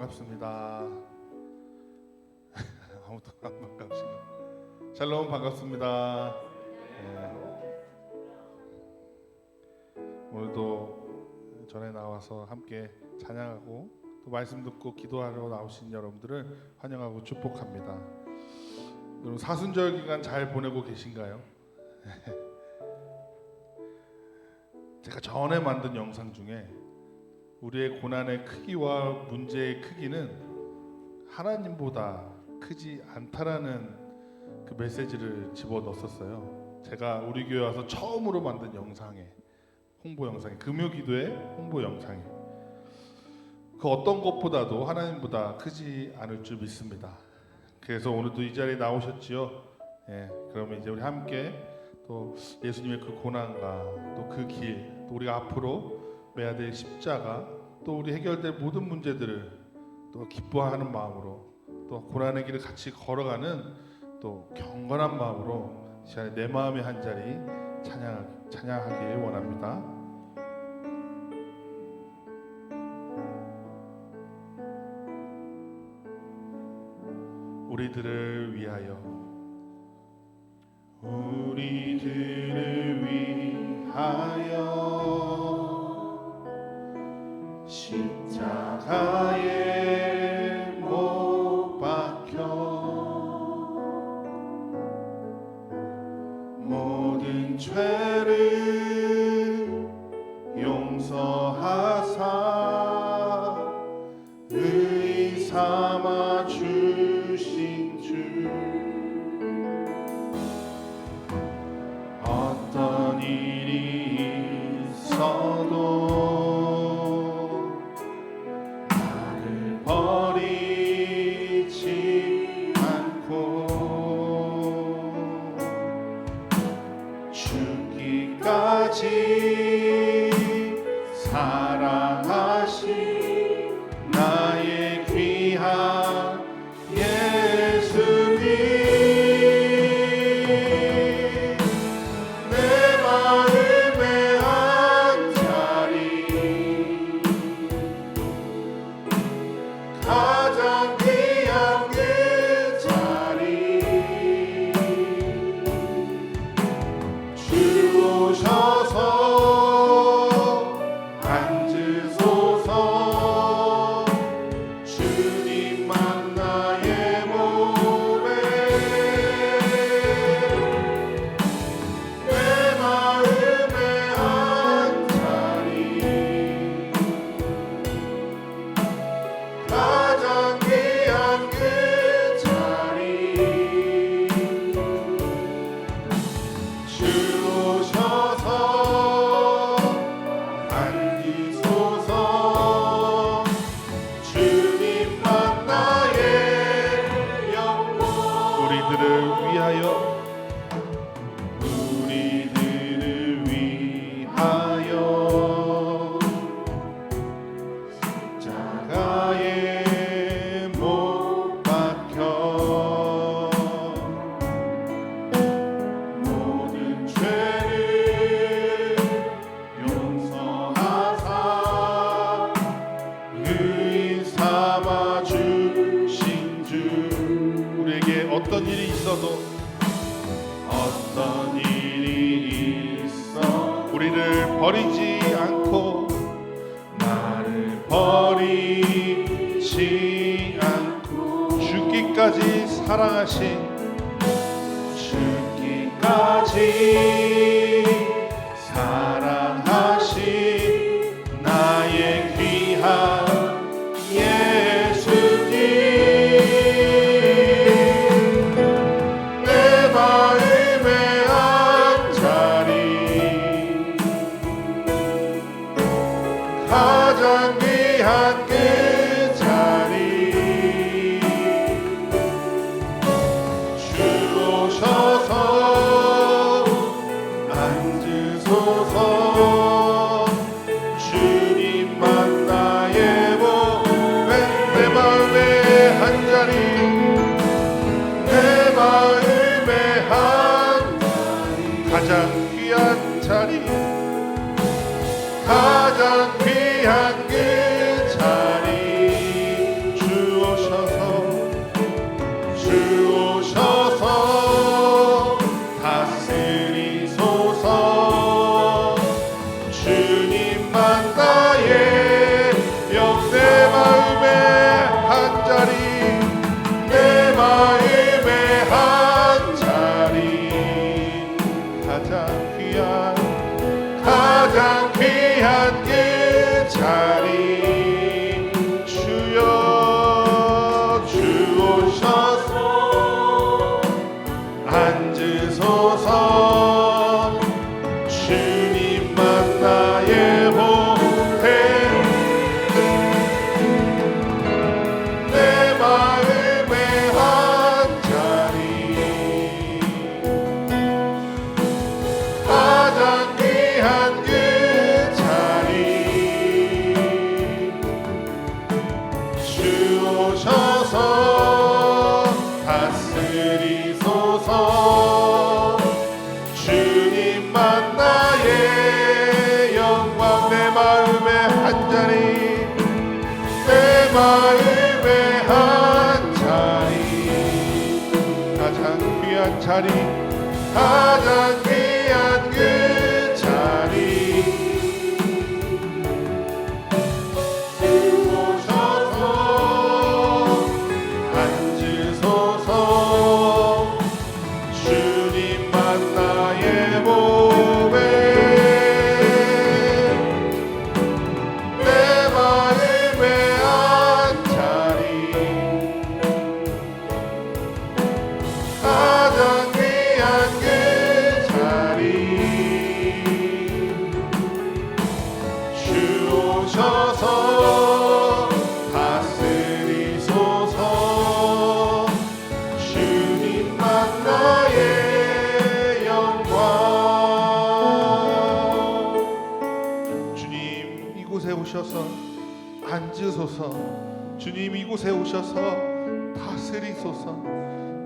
반갑습니다. 아무도 안 반갑시네. 샬롬 반갑습니다. 오늘도 전에 나와서 함께 찬양하고 또 말씀 듣고 기도하러 나오신 여러분들을 환영하고 축복합니다. 여러분 사순절 기간 잘 보내고 계신가요? 제가 전에 만든 영상 중에 우리의 고난의 크기와 문제의 크기는 하나님보다 크지 않다라는 그 메시지를 집어넣었어요. 제가 우리 교회 와서 처음으로 만든 영상에, 홍보 영상에, 금요기도의 홍보 영상에, 그 어떤 것보다도 하나님보다 크지 않을 줄 믿습니다. 그래서 오늘도 이 자리에 나오셨지요. 그러면 이제 우리 함께 또 예수님의 그 고난과 또 그 길, 또 우리가 앞으로 매야 될 십자가, 또 우리 해결될 모든 문제들을 또 기뻐하는 마음으로, 또 고난의 길을 같이 걸어가는 또 경건한 마음으로 시간에 내 마음의 한 자리 찬양하길 원합니다. 우리들을 위하여, 우리들을 위하여 십자가에 못 박혀 모든 죄를 용서하사 의의 삼아 주신 주, 어떤 일이 있어도 나를 버리지 않고 죽기까지 사랑하신 나의 귀한 예수님, 내 마음의 한 자리, 가장 귀한 그 자리, 주 오셔서 앉으소서. 주님만 나의 몸에, 내 마음의 한 자리, 가장 귀한 그 자리, 주 오셔서 앉으소서. 주님만 나의 영광. 우리들을 위하여, 우리들을 위하여 십자가에 못 박혀 모든 죄를 용서하사 의의 삼아 주신 주, 우리에게 어떤 일이 있어도, 어떤 일이 있어 우리를 버리지 않고, 나를 버리지 않고 죽기까지 사랑하신, 죽기까지 사랑하신 나의 귀한 예수님, 내 마음의 한 자리, 가장 귀한 그 자리, 주 오셔서 자리, 가장 귀한 그 자리 오셔서 앉으소서. 주님만 나의 보배, 내 마음의 안자리, 가장 귀한 그 자리 주 오셔서 다스리소서. 주님만 나의 영광. 주님 이곳에 오셔서 앉으소서. 주님 이곳에 오셔서 다스리소서.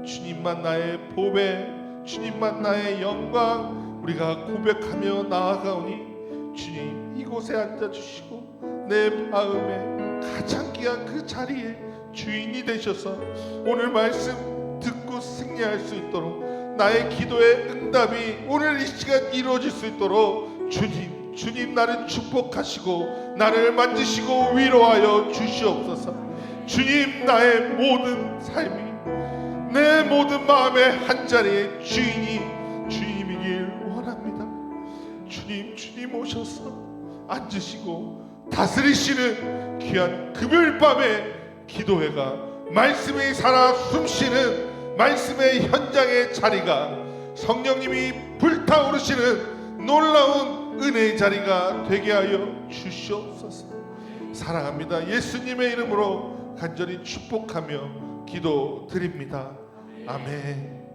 주님만 나의 보배, 주님만 나의 영광, 우리가 고백하며 나아가오니 주님 이곳에 앉아주시고 내 마음에 가장 귀한 그 자리에 주인이 되셔서 오늘 말씀 듣고 승리할 수 있도록, 나의 기도의 응답이 오늘 이 시간 이루어질 수 있도록 주님 나를 축복하시고 나를 만지시고 위로하여 주시옵소서. 주님 나의 모든 삶이, 내 모든 마음의 한자리에 주님이길 원합니다. 주님 오셔서 앉으시고 다스리시는 귀한 금요일 밤의 기도회가, 말씀이 살아 숨쉬는 말씀의 현장의 자리가, 성령님이 불타오르시는 놀라운 은혜의 자리가 되게 하여 주시옵소서. 사랑합니다. 예수님의 이름으로 간절히 축복하며 기도드립니다. 아멘.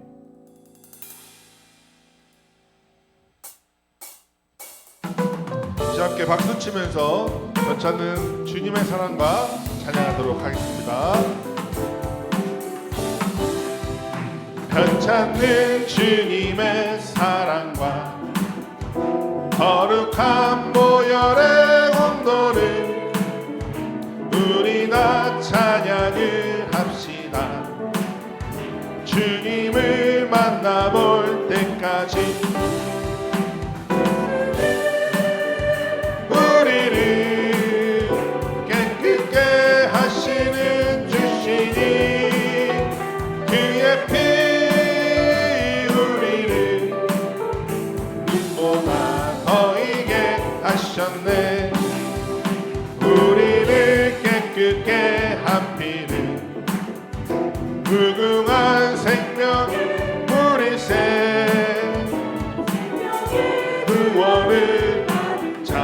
이제 함께 박수 치면서 변찮는 주님의 사랑과 찬양하도록 하겠습니다. 변찮는 주님의 사랑과 거룩한 모열의 온도를 우리 다 찬양을 합시다. 주님을 만나볼 때까지 우리를 깨끗게 하시는 주시니 그의 피 우리를 눈보다 더 이게 하셨네. 우리를 깨끗게 한 피를 무궁한 생명 우리세 구원을 자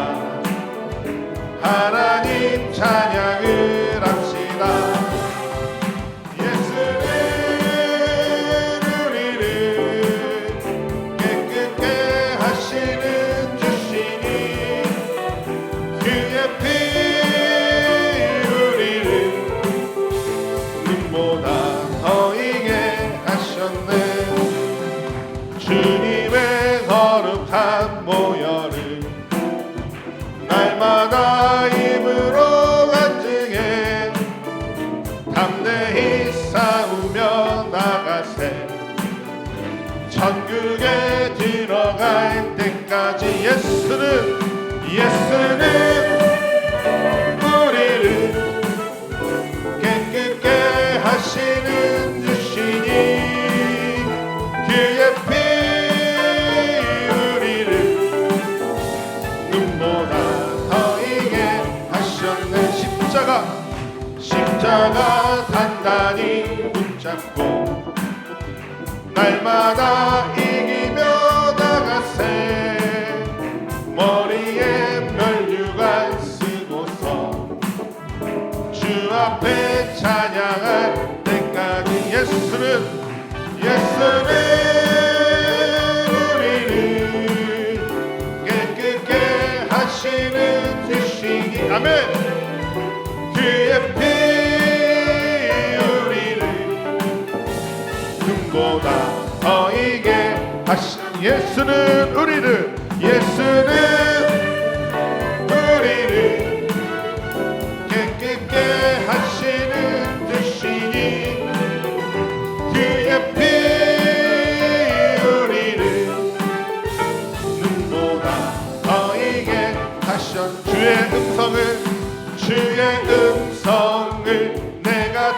하나님 찬양을 합시다. 예수는 우리를 깨끗게 하시는 주시니 그의 피 우리를 눈보다 더 이게 하셨네. 주님의 거룩한 모열을 날마다 입으로 간증해 담대히 싸우며 나가세. 천국에 들어갈 때까지 예수는 우리를 깨끗게 하시는 주시니 그의 피 우리를 눈보다 더 이게 하셨네. 십자가 단단히 붙잡고 날마다 이기며 나가세. 머리에 면류관 쓰고서 주 앞에 찬양할 때까지 예수는 우리를 깨끗게 하시는 주시니 아멘. 그의 피 우리를 눈보다 더 이게 하신 예수는 우리를 깨끗게 하시는 주시니 그의 피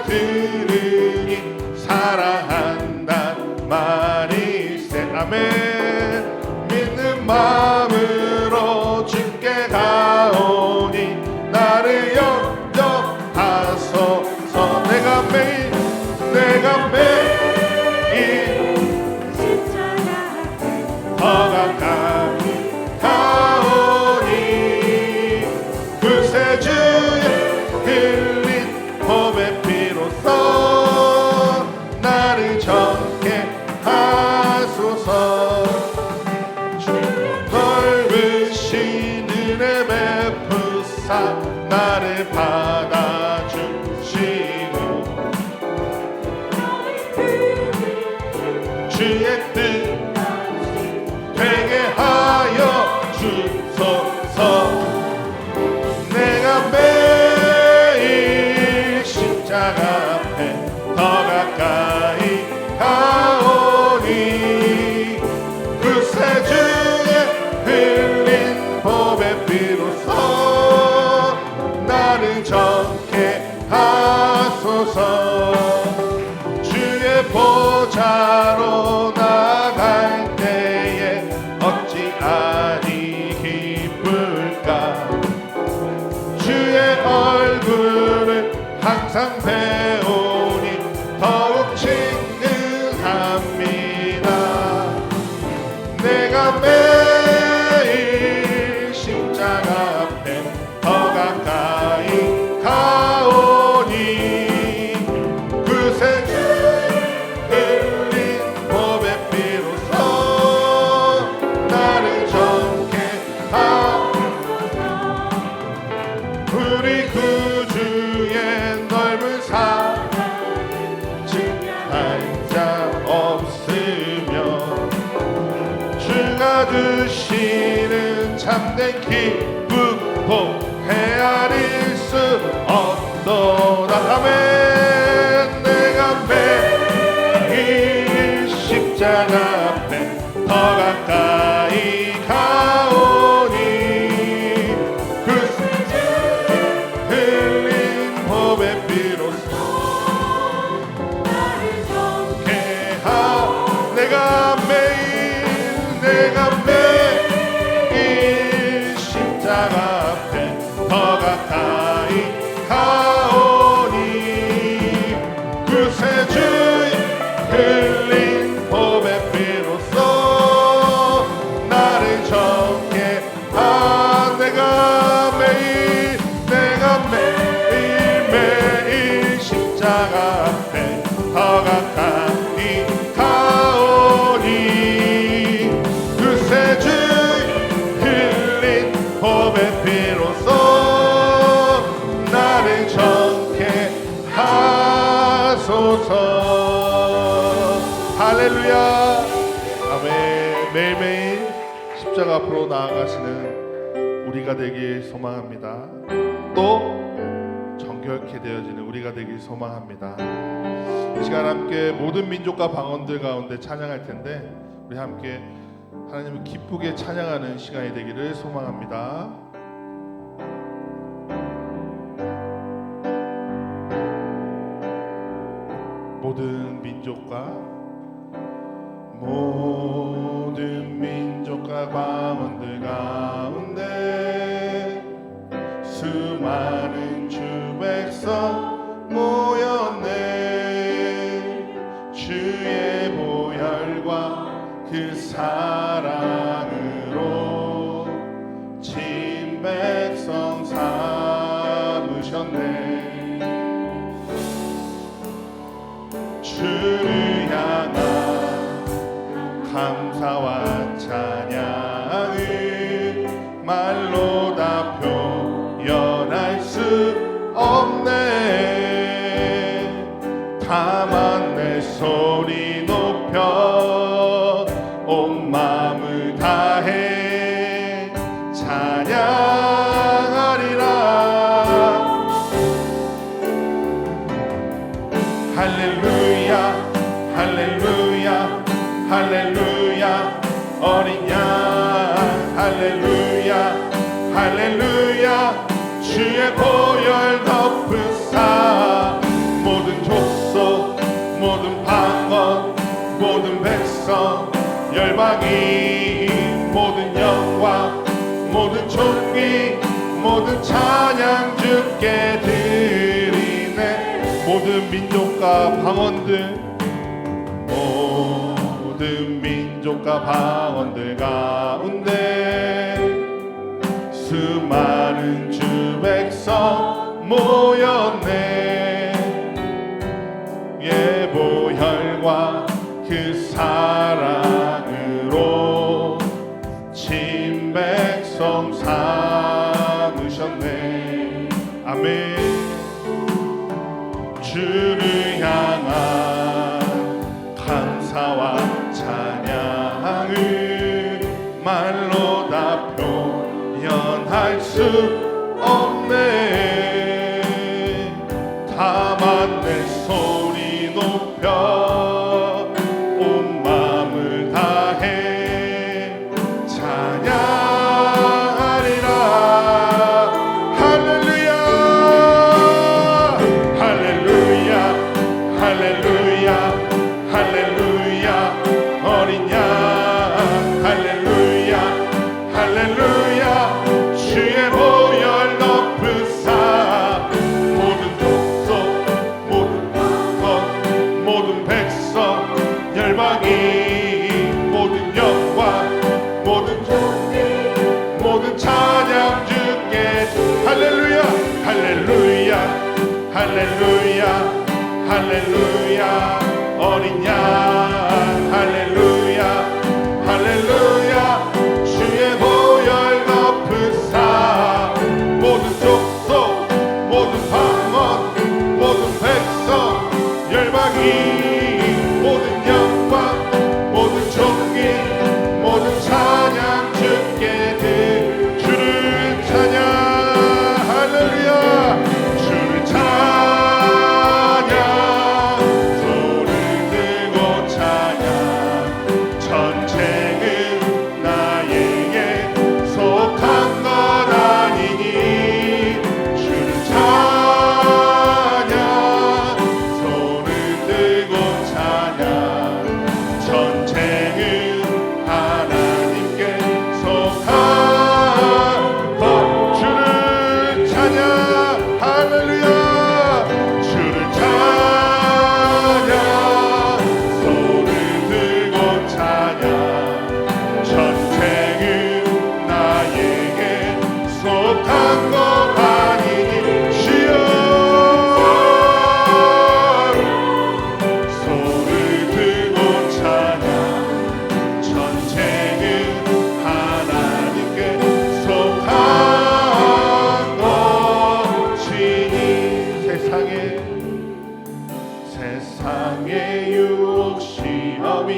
들으니 사랑한단 말일세. 아멘. 믿는 마음으로 주께 가오니 나를 영접하소서. 내가 매일 더 가까이 가오니 구세주의 흘린 봄의 피로써 나를 정케 하소서. 넓으신 은혜 베푸사 나를 받아주시고 주의 뜻 되게 하여 주소서. 내가 매일 십자가 앞에 더 가까이 가오니 구세주의 흘린 봄의 피로써 나를 정케 하소서. 주의 보좌로 나갈 때에 어찌 아니 기쁠까. 주의 얼굴을 항상 배우니 더욱 친근합니다. 내가 매일 십자가 앞에 더 가까이 가오니 구세주의 흘린 봄의 피로써 나를 정케 하소서. 우리 구주의 넓은 사랑을 증명할 자 없으며 주가 주시는 참된 기쁨 헤아릴 수 없도다. 아멘. 내가 매일 십자가 앞에 더 가까이 가오니 구세주의 흘린 봄의 피로써 나를 정케 하. 내가 매일 십자가 앞에 더 가까이 가오니 구세주의 흘린 봄의 피로써 나를 정케 하. 내가 매일 십자가 앞에 더 가까이 가오니 구세주의 흘린 봄의 피로써 나를 정케 하소서. 할렐루야. 아멘. 매일매일 십자가 앞으로 나아가시는 우리가 되길 소망합니다. 또 정결케 되어지는 우리가 되길 소망합니다. 이 시간 함께 모든 민족과 방언들 가운데 찬양할 텐데 우리 함께 하나님을 기쁘게 찬양하는 시간이 되기를 소망합니다. 모든 민족과 방언들 가운데 수많은 주 백성 모였네. 주의 보혈과 그 사랑으로 진 백성 삼으셨네. 주를 향한 감사와 찬양을 말로 다 표현할 수 없네. 다만 내 소리 높여 온 마음을 다해 찬양하리라. 할렐루야 할렐루야 할렐루야 어린 양 할렐루야 할렐루야 주의 보혈 덮으사 모든 열방이 모든 영광 모든 존귀 모든 찬양 주께 드리네. 모든 민족과 방언들 모든 민족과 방언들 가운데 수많은 주 백성 모였네. 예보혈과 그 사랑으로 친 백성 삼으셨네. 아멘. 주를 향한 감사와 찬양을 말로 다 표현할 수 없네. 다만 내 소리 높여 온 마음을 다해 찬양하리라. 할렐루야 할렐루야 할렐루야 할렐루야. 어린 양 할렐루야 할렐루야. 주의 보혈 높으사 모든 족속 모든 것 모든 백성 열방이 모든 영광 모든 존귀 모든 찬양 주께. 할렐루야 할렐루야 할렐루야 할렐루야. 어린 양 할렐루야 할렐루야. 주의 보혈 높으사 모든 족속 모든 방언 모든 백성 열방이 모든 영광 모든 존귀 모든 찬양 주께 주를 찬양. 할렐루야. 주를 찬양 손을 들고 찬양. 전쟁은 나에게 속한 것 아니니. 주를 찬양 손을 들고 찬양. 전쟁은 하나님께 속한 것. 주를 찬양. 할렐루야. 주를 찬양 손을 들고 찬양. 전쟁은 나에게 속한 것 아니니. 주여 손을 들고 찬양. 전쟁은 하나님께 속한 것이니. 세상의 유혹 시험이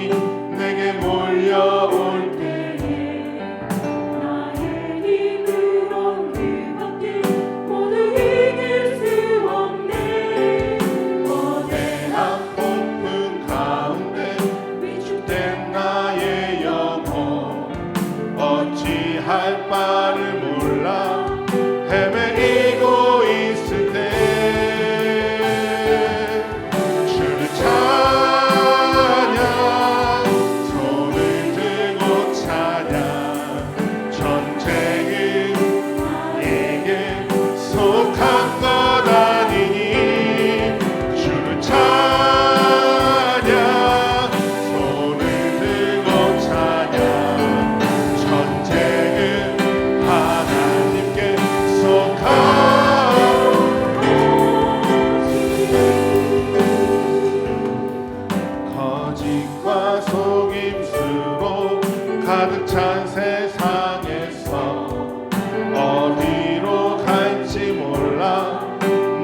내게 몰려올 때에 나의 힘으론 그것들 모두 이길 수 없네. 거대한 폭풍 가운데 위축된 나의 영혼 어찌할 바를 몰라 헤매이고 있을 때 주를 찬양 손을 들고 찬양. 전쟁은 나에게 속한 것 아니니. 주를 찬양 손을 들고 찬양. 전쟁은 하나님께 속한 거짓과 속임수로 가득 찬 세상에서 어디로 갈지 몰라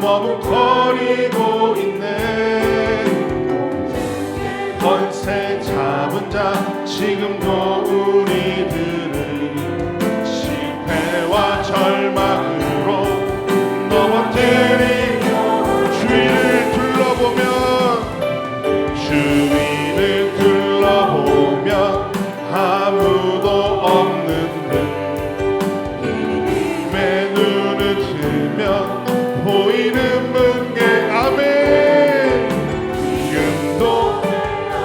머뭇거리고 있네. 권세 잡은 자 지금도 우리들은 실패와 절망으로 넘어뜨리며 주위를 둘러보면 주위를 둘러보면 아무도 없는 듯 내 눈을 뜨면 보이는 문게. 아멘. 지금도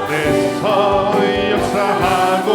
내서 역사하고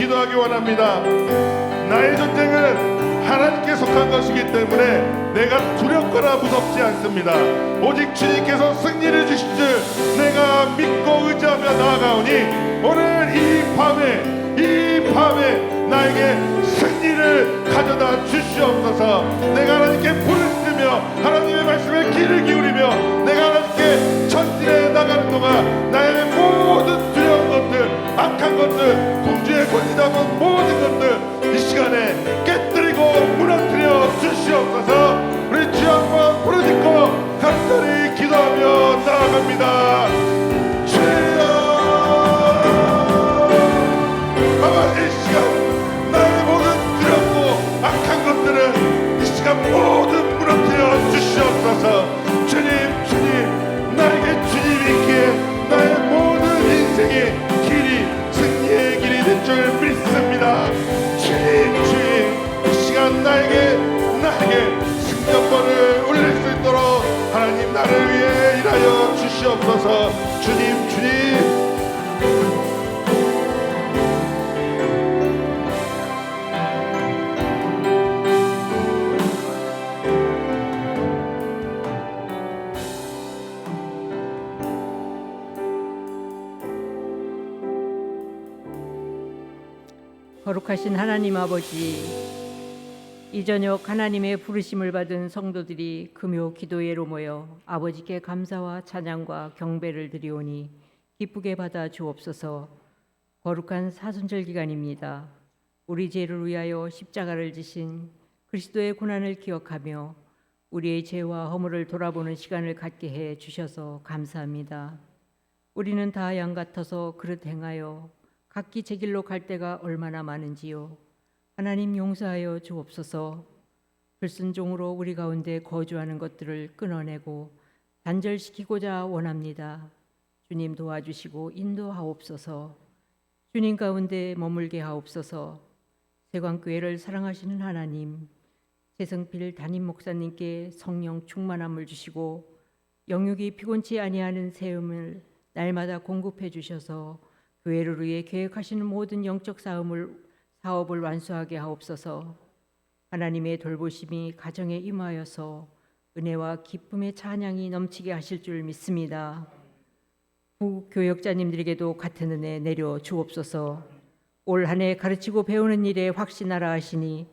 기도하기 원합니다. 나의 전쟁은 하나님께 속한 것이기 때문에 내가 두렵거나 무섭지 않습니다. 오직 주님께서 승리를 주실 줄 내가 믿고 의지하며 나아가오니 오늘 이 밤에 나에게 승리를 가져다 주시옵소서. 내가 하나님께 불을 지르며 하나님의 말씀에 귀를 기울이며 내가 하나님께 전진해 나가는 동안 나의 모든 두려운 것들, 악한 것들, 궁지에 권리 잡은 모든 것들 이 시간에 깨뜨리고 무너뜨려 주시옵소서. 우리 주 한번 부르짖고 간절히 기도하며 나아갑니다. 주여, 아마 이 시간 나의 모든 두렵고 악한 것들은 이 시간 모두 무너뜨려 주시옵소서. 주님, 나에게 주님이 있기에 나의 모든 인생의 길이 승리의 길이 될 줄 믿습니다. 주님, 이 시간 나에게 승전권을 올릴 수 있도록 하나님 나를 위해 일하여 주시옵소서. 주님. 거룩하신 하나님 아버지, 이 저녁 하나님의 부르심을 받은 성도들이 금요 기도회로 모여 아버지께 감사와 찬양과 경배를 드리오니 기쁘게 받아 주옵소서. 거룩한 사순절 기간입니다. 우리 죄를 위하여 십자가를 지신 그리스도의 고난을 기억하며 우리의 죄와 허물을 돌아보는 시간을 갖게 해 주셔서 감사합니다. 우리는 다 양 같아서 그릇 행하여 각기 제 길로 갈 때가 얼마나 많은지요. 하나님 용서하여 주옵소서. 불순종으로 우리 가운데 거주하는 것들을 끊어내고 단절시키고자 원합니다. 주님 도와주시고 인도하옵소서. 주님 가운데 머물게 하옵소서. 세관교회를 사랑하시는 하나님, 최승필 담임 목사님께 성령 충만함을 주시고 영육이 피곤치 아니하는 세움을 날마다 공급해 주셔서 교회를 위해 계획하시는 모든 영적 사업을 완수하게 하옵소서. 하나님의 돌보심이 가정에 임하여서 은혜와 기쁨의 찬양이 넘치게 하실 줄 믿습니다. 부교역자님들에게도 같은 은혜 내려 주옵소서. 올 한 해 가르치고 배우는 일에 확신하라 하시니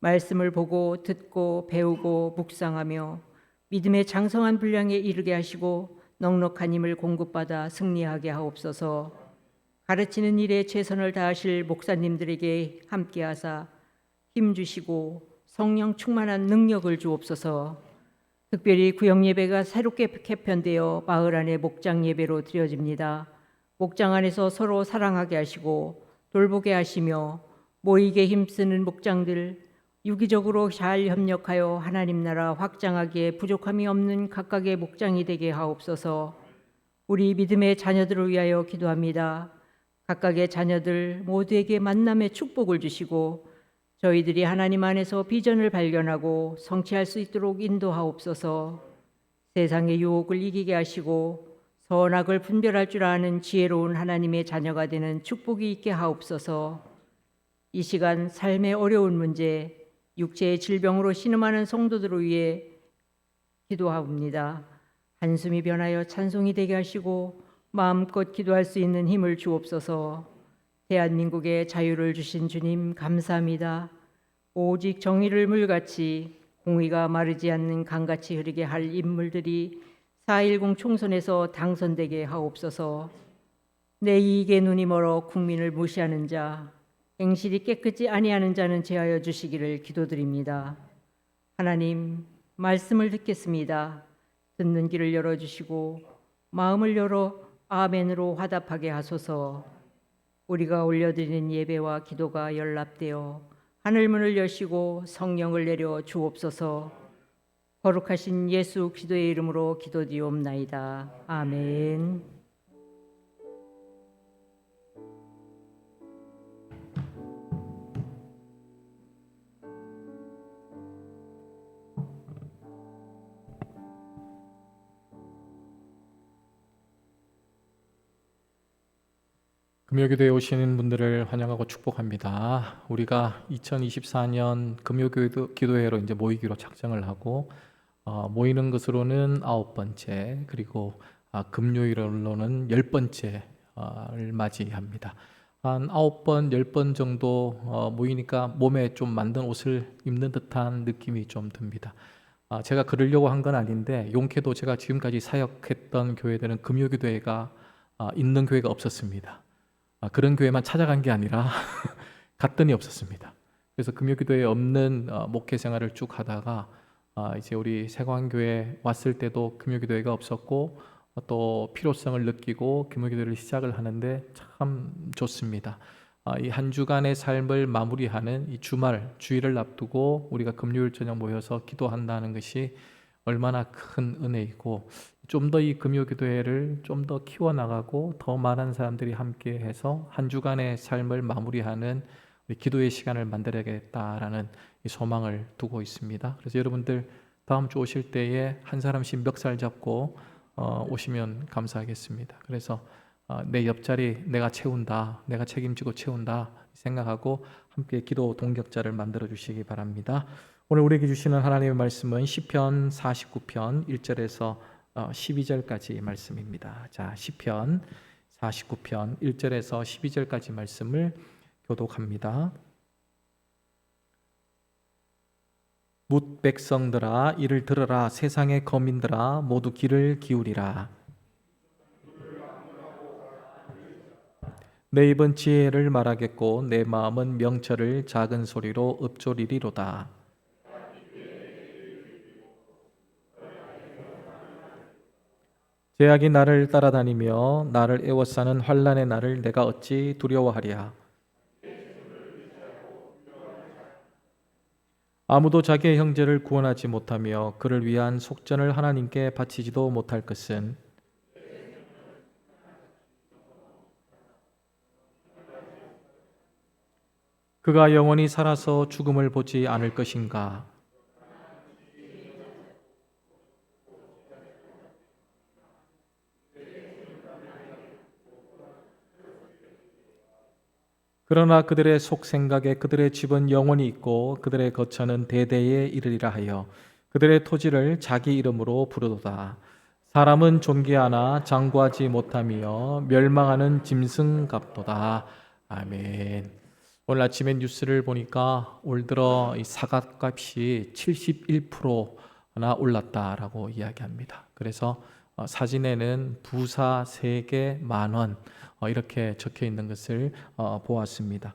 말씀을 보고 듣고 배우고 묵상하며 믿음의 장성한 분량에 이르게 하시고 넉넉한 힘을 공급받아 승리하게 하옵소서. 가르치는 일에 최선을 다하실 목사님들에게 함께하사 힘주시고 성령 충만한 능력을 주옵소서. 특별히 구역 예배가 새롭게 개편되어 마을 안에 목장 예배로 드려집니다. 목장 안에서 서로 사랑하게 하시고 돌보게 하시며 모이게 힘쓰는 목장들 유기적으로 잘 협력하여 하나님 나라 확장하기에 부족함이 없는 각각의 목장이 되게 하옵소서. 우리 믿음의 자녀들을 위하여 기도합니다. 각각의 자녀들 모두에게 만남의 축복을 주시고 저희들이 하나님 안에서 비전을 발견하고 성취할 수 있도록 인도하옵소서. 세상의 유혹을 이기게 하시고 선악을 분별할 줄 아는 지혜로운 하나님의 자녀가 되는 축복이 있게 하옵소서. 이 시간 삶의 어려운 문제, 육체의 질병으로 신음하는 성도들을 위해 기도하옵니다. 한숨이 변하여 찬송이 되게 하시고 마음껏 기도할 수 있는 힘을 주옵소서. 대한민국에 자유를 주신 주님 감사합니다. 오직 정의를 물같이 공의가 마르지 않는 강같이 흐르게 할 인물들이 4.10 총선에서 당선되게 하옵소서. 내 이익에 눈이 멀어 국민을 무시하는 자, 행실이 깨끗이 아니하는 자는 제하여 주시기를 기도드립니다. 하나님, 말씀을 듣겠습니다. 듣는 길을 열어주시고 마음을 열어 아멘으로 화답하게 하소서. 우리가 올려드리는 예배와 기도가 연락되어 하늘문을 여시고 성령을 내려 주옵소서. 거룩하신 예수 그리스도의 이름으로 기도드리옵나이다. 아멘. 금요기도에 오시는 분들을 환영하고 축복합니다. 우리가 2024년 금요기도회로 이제 모이기로 작정을 하고 모이는 것으로는 9번째, 그리고 금요일로는 10번째를 맞이합니다. 한 9번, 10번 정도 모이니까 몸에 좀 만든 옷을 입는 듯한 느낌이 좀 듭니다. 제가 그러려고 한 건 아닌데, 용케도 제가 지금까지 사역했던 교회들은 금요기도회가 있는 교회가 없었습니다. 그런 교회만 찾아간 게 아니라 갔더니 없었습니다. 그래서 금요기도회 없는 목회 생활을 쭉 하다가 이제 우리 세광교회 왔을 때도 금요기도회가 없었고, 또 필요성을 느끼고 금요기도회를 시작을 하는데 참 좋습니다. 이 한 주간의 삶을 마무리하는 이 주일을 앞두고 우리가 금요일 저녁 모여서 기도한다는 것이 얼마나 큰 은혜이고, 좀 더 이 금요기도회를 좀 더 키워나가고 더 많은 사람들이 함께해서 한 주간의 삶을 마무리하는 기도의 시간을 만들어야겠다라는 이 소망을 두고 있습니다. 그래서 여러분들 다음 주 오실 때에 한 사람씩 멱살 잡고 오시면 감사하겠습니다. 그래서 내 옆자리 내가 채운다, 내가 책임지고 채운다 생각하고 함께 기도 동역자를 만들어 주시기 바랍니다. 오늘 우리에게 주시는 하나님의 말씀은 시편 49편 1절에서 12절까지 말씀입니다. 자, 시편 49편 1절에서 12절까지 말씀을 교독합니다. 뭇 백성들아 이를 들으라. 세상의 거민들아 모두 귀를 기울이라. 내 입은 지혜를 말하겠고 내 마음은 명철을 작은 소리로 읊조리리로다. 죄악이 나를 따라다니며 나를 애워싸는 환난의 날을 내가 어찌 두려워하랴. 아무도 자기의 형제를 구원하지 못하며 그를 위한 속전을 하나님께 바치지도 못할 것은 그가 영원히 살아서 죽음을 보지 않을 것인가. 그러나 그들의 속생각에 그들의 집은 영원히 있고 그들의 거처는 대대에 이르리라 하여 그들의 토지를 자기 이름으로 부르도다. 사람은 존귀하나 장구하지 못하며 멸망하는 짐승같도다. 아멘. 오늘 아침에 뉴스를 보니까 올 들어 이 사과값이 71%나 올랐다라고 이야기합니다. 그래서 사진에는 부사 3개 10,000원 이렇게 적혀 있는 것을 보았습니다.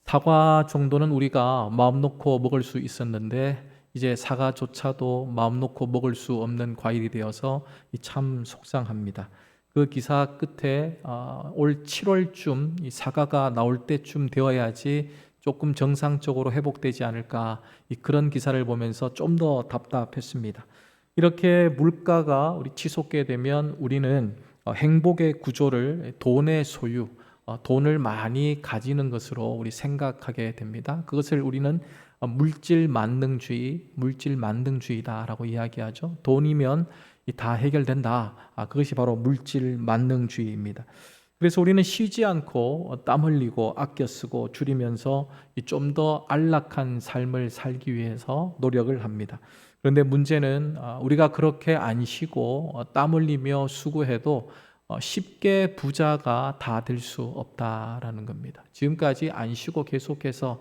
사과 정도는 우리가 마음 놓고 먹을 수 있었는데 이제 사과조차도 마음 놓고 먹을 수 없는 과일이 되어서 참 속상합니다. 그 기사 끝에 올 7월쯤 이 사과가 나올 때쯤 되어야지 조금 정상적으로 회복되지 않을까, 그런 기사를 보면서 좀 더 답답했습니다. 이렇게 물가가 우리 치솟게 되면 우리는 행복의 구조를 돈의 소유, 돈을 많이 가지는 것으로 우리 생각하게 됩니다. 그것을 우리는 물질 만능주의다라고 이야기하죠. 돈이면 다 해결된다. 그것이 바로 물질 만능주의입니다. 그래서 우리는 쉬지 않고 땀 흘리고 아껴 쓰고 줄이면서 좀 더 안락한 삶을 살기 위해서 노력을 합니다. 그런데 문제는 우리가 그렇게 안 쉬고 땀 흘리며 수고해도 쉽게 부자가 다 될 수 없다라는 겁니다. 지금까지 안 쉬고 계속해서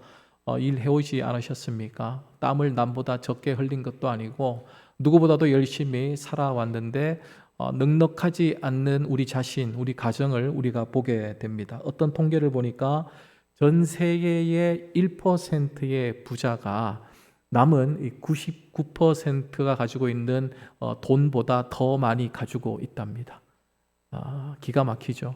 일해오지 않으셨습니까? 땀을 남보다 적게 흘린 것도 아니고 누구보다도 열심히 살아왔는데 넉넉하지 않는 우리 자신, 우리 가정을 우리가 보게 됩니다. 어떤 통계를 보니까 전 세계의 1%의 부자가 남은 99%가 가지고 있는 돈보다 더 많이 가지고 있답니다. 기가 막히죠.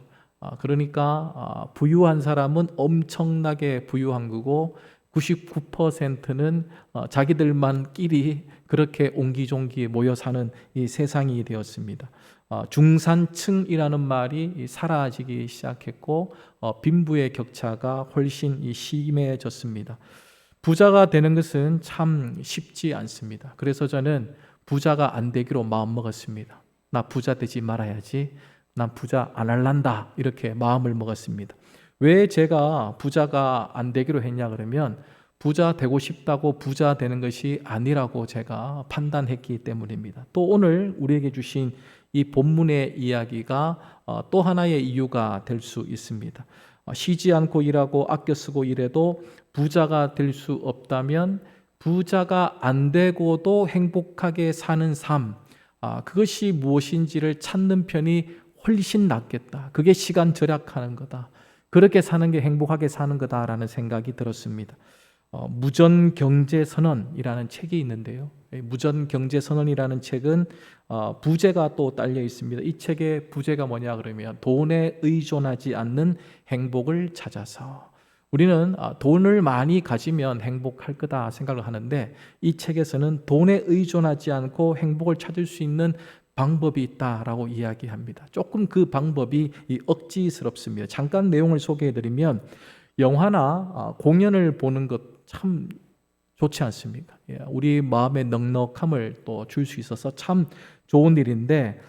그러니까 부유한 사람은 엄청나게 부유한 거고 99%는 자기들만끼리 그렇게 옹기종기 모여 사는 이 세상이 되었습니다. 중산층이라는 말이 사라지기 시작했고 빈부의 격차가 훨씬 심해졌습니다. 부자가 되는 것은 참 쉽지 않습니다. 그래서 저는 부자가 안 되기로 마음먹었습니다. 나 부자 되지 말아야지. 난 부자 안 할란다 이렇게 마음을 먹었습니다. 왜 제가 부자가 안 되기로 했냐 그러면 부자 되고 싶다고 부자 되는 것이 아니라고 제가 판단했기 때문입니다. 또 오늘 우리에게 주신 이 본문의 이야기가 또 하나의 이유가 될 수 있습니다. 쉬지 않고 일하고 아껴 쓰고 일해도 부자가 될 수 없다면 부자가 안 되고도 행복하게 사는 삶, 그것이 무엇인지를 찾는 편이 훨씬 낫겠다. 그게 시간 절약하는 거다. 그렇게 사는 게 행복하게 사는 거다라는 생각이 들었습니다. 무전경제선언이라는 책이 있는데요. 무전경제선언이라는 책은 부제가 또 딸려 있습니다. 이 책의 부제가 뭐냐 그러면 돈에 의존하지 않는 행복을 찾아서, 우리는 돈을 많이 가지면 행복할 거다 생각을 하는데 이 책에서는 돈에 의존하지 않고 행복을 찾을 수 있는 방법이 있다라고 이야기합니다. 조금 그 방법이 억지스럽습니다. 잠깐 내용을 소개해드리면 영화나 공연을 보는 것 참 좋지 않습니까? 우리 마음의 넉넉함을 또 줄 수 있어서 참 좋은 일인데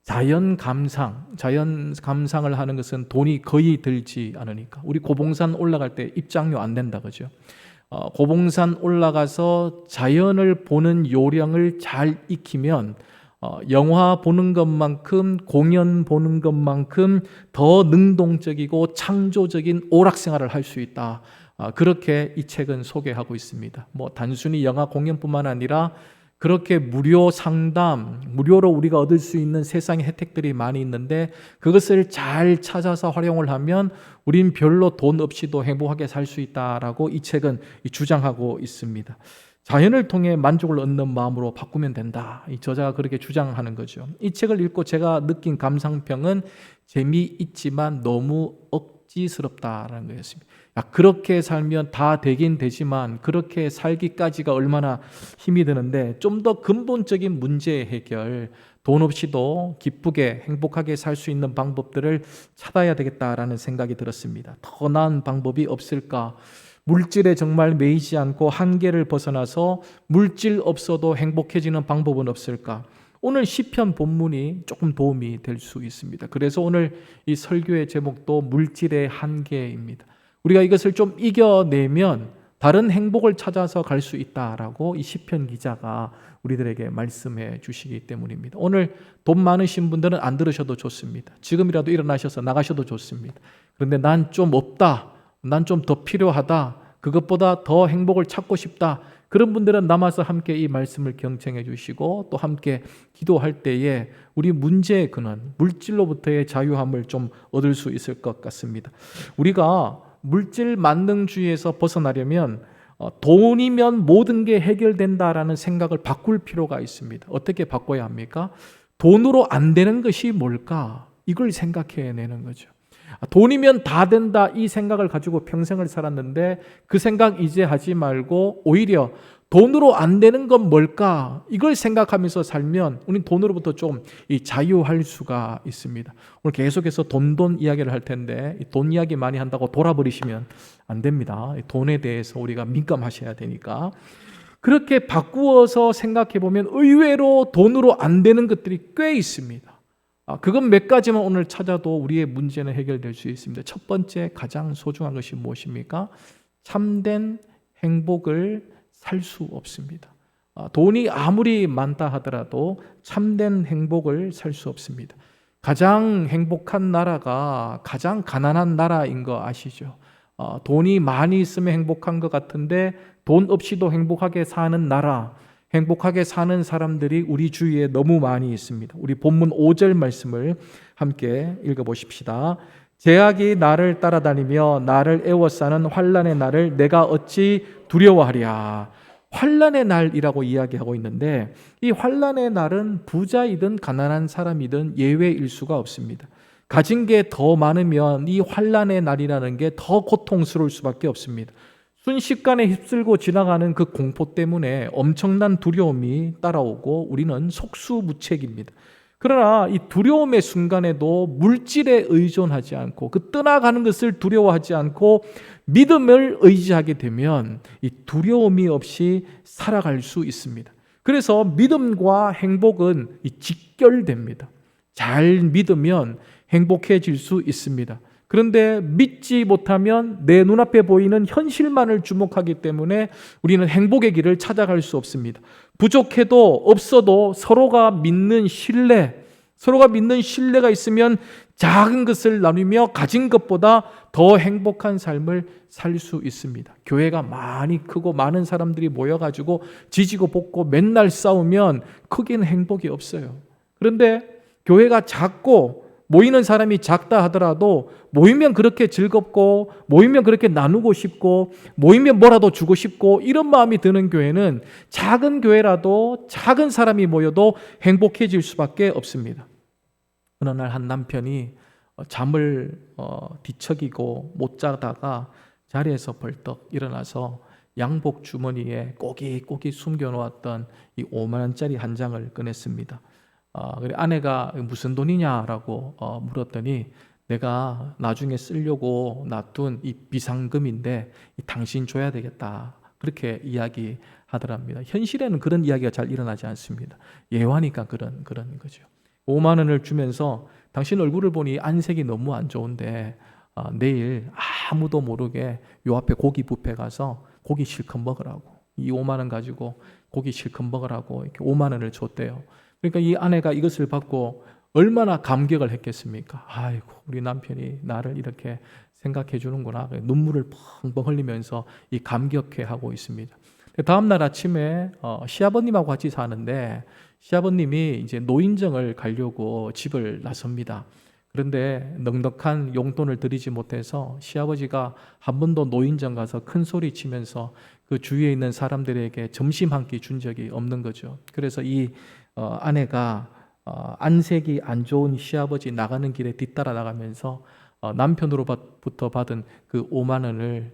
자연 감상을 하는 것은 돈이 거의 들지 않으니까 우리 고봉산 올라갈 때 입장료 안 낸다 그죠? 고봉산 올라가서 자연을 보는 요령을 잘 익히면 영화 보는 것만큼 공연 보는 것만큼 더 능동적이고 창조적인 오락생활을 할 수 있다. 그렇게 이 책은 소개하고 있습니다. 단순히 영화 공연뿐만 아니라 그렇게 무료 상담, 무료로 우리가 얻을 수 있는 세상의 혜택들이 많이 있는데 그것을 잘 찾아서 활용을 하면 우린 별로 돈 없이도 행복하게 살 수 있다라고 이 책은 주장하고 있습니다. 자연을 통해 만족을 얻는 마음으로 바꾸면 된다. 이 저자가 그렇게 주장하는 거죠. 이 책을 읽고 제가 느낀 감상평은 재미있지만 너무 억지스럽다라는 거였습니다. 그렇게 살면 다 되긴 되지만 그렇게 살기까지가 얼마나 힘이 드는데 좀 더 근본적인 문제 해결, 돈 없이도 기쁘게 행복하게 살 수 있는 방법들을 찾아야 되겠다라는 생각이 들었습니다. 더 나은 방법이 없을까? 물질에 정말 매이지 않고 한계를 벗어나서 물질 없어도 행복해지는 방법은 없을까? 오늘 시편 본문이 조금 도움이 될 수 있습니다. 그래서 오늘 이 설교의 제목도 물질의 한계입니다. 우리가 이것을 좀 이겨내면 다른 행복을 찾아서 갈 수 있다라고 이 시편 기자가 우리들에게 말씀해 주시기 때문입니다. 오늘 돈 많으신 분들은 안 들으셔도 좋습니다. 지금이라도 일어나셔서 나가셔도 좋습니다. 그런데 난 좀 없다, 난 좀 더 필요하다, 그것보다 더 행복을 찾고 싶다, 그런 분들은 남아서 함께 이 말씀을 경청해 주시고 또 함께 기도할 때에 우리 문제의 근원, 물질로부터의 자유함을 좀 얻을 수 있을 것 같습니다. 우리가 물질 만능주의에서 벗어나려면 돈이면 모든 게 해결된다라는 생각을 바꿀 필요가 있습니다. 어떻게 바꿔야 합니까? 돈으로 안 되는 것이 뭘까? 이걸 생각해내는 거죠. 돈이면 다 된다 이 생각을 가지고 평생을 살았는데 그 생각 이제 하지 말고 오히려 돈으로 안 되는 건 뭘까? 이걸 생각하면서 살면 우리는 돈으로부터 좀 자유할 수가 있습니다. 오늘 계속해서 돈 이야기를 할 텐데 돈 이야기 많이 한다고 돌아버리시면 안 됩니다. 돈에 대해서 우리가 민감하셔야 되니까. 그렇게 바꾸어서 생각해 보면 의외로 돈으로 안 되는 것들이 꽤 있습니다. 그건 몇 가지만 오늘 찾아도 우리의 문제는 해결될 수 있습니다. 첫 번째 가장 소중한 것이 무엇입니까? 참된 행복을 살 수 없습니다. 돈이 아무리 많다 하더라도 참된 행복을 살 수 없습니다. 가장 행복한 나라가 가장 가난한 나라인 거 아시죠? 돈이 많이 있으면 행복한 것 같은데 돈 없이도 행복하게 사는 나라, 행복하게 사는 사람들이 우리 주위에 너무 많이 있습니다. 우리 본문 5절 말씀을 함께 읽어보십시다. 제약이 나를 따라다니며 나를 애워싸는 환난의 날을 내가 어찌 두려워하랴. 환난의 날이라고 이야기하고 있는데 이 환난의 날은 부자이든 가난한 사람이든 예외일 수가 없습니다. 가진 게 더 많으면 이 환난의 날이라는 게 더 고통스러울 수밖에 없습니다. 순식간에 휩쓸고 지나가는 그 공포 때문에 엄청난 두려움이 따라오고 우리는 속수무책입니다. 그러나 이 두려움의 순간에도 물질에 의존하지 않고 그 떠나가는 것을 두려워하지 않고 믿음을 의지하게 되면 이 두려움이 없이 살아갈 수 있습니다. 그래서 믿음과 행복은 직결됩니다. 잘 믿으면 행복해질 수 있습니다. 그런데 믿지 못하면 내 눈앞에 보이는 현실만을 주목하기 때문에 우리는 행복의 길을 찾아갈 수 없습니다. 부족해도 없어도 서로가 믿는 신뢰가 있으면 작은 것을 나누며 가진 것보다 더 행복한 삶을 살 수 있습니다. 교회가 많이 크고 많은 사람들이 모여가지고 지지고 볶고 맨날 싸우면 크게는 행복이 없어요. 그런데 교회가 작고 모이는 사람이 작다 하더라도 모이면 그렇게 즐겁고 모이면 그렇게 나누고 싶고 모이면 뭐라도 주고 싶고 이런 마음이 드는 교회는 작은 교회라도 작은 사람이 모여도 행복해질 수밖에 없습니다. 어느 날 한 남편이 잠을 뒤척이고 못 자다가 자리에서 벌떡 일어나서 양복 주머니에 꼬깃꼬깃 숨겨놓았던 이 5만 원짜리 한 장을 꺼냈습니다. 그래 아내가 무슨 돈이냐라고 물었더니 내가 나중에 쓰려고 놔둔 이 비상금인데 당신 줘야 되겠다. 그렇게 이야기하더랍니다. 현실에는 그런 이야기가 잘 일어나지 않습니다. 예화니까 그런 거죠. 5만 원을 주면서 당신 얼굴을 보니 안색이 너무 안 좋은데 내일 아무도 모르게 요 앞에 고기 뷔페 가서 고기 실컷 먹으라고 이 5만 원 가지고 고기 실컷 먹으라고 이렇게 5만 원을 줬대요. 그러니까 이 아내가 이것을 받고 얼마나 감격을 했겠습니까? 아이고 우리 남편이 나를 이렇게 생각해 주는구나. 눈물을 펑펑 흘리면서 이 감격해 하고 있습니다. 다음 날 아침에 시아버님하고 같이 사는데 시아버님이 이제 노인정을 가려고 집을 나섭니다. 그런데 넉넉한 용돈을 드리지 못해서 시아버지가 한 번도 노인정 가서 큰 소리 치면서 그 주위에 있는 사람들에게 점심 한 끼 준 적이 없는 거죠. 그래서 이 아내가 안색이 안 좋은 시아버지 나가는 길에 뒤따라 나가면서 남편으로부터 받은 그 5만 원을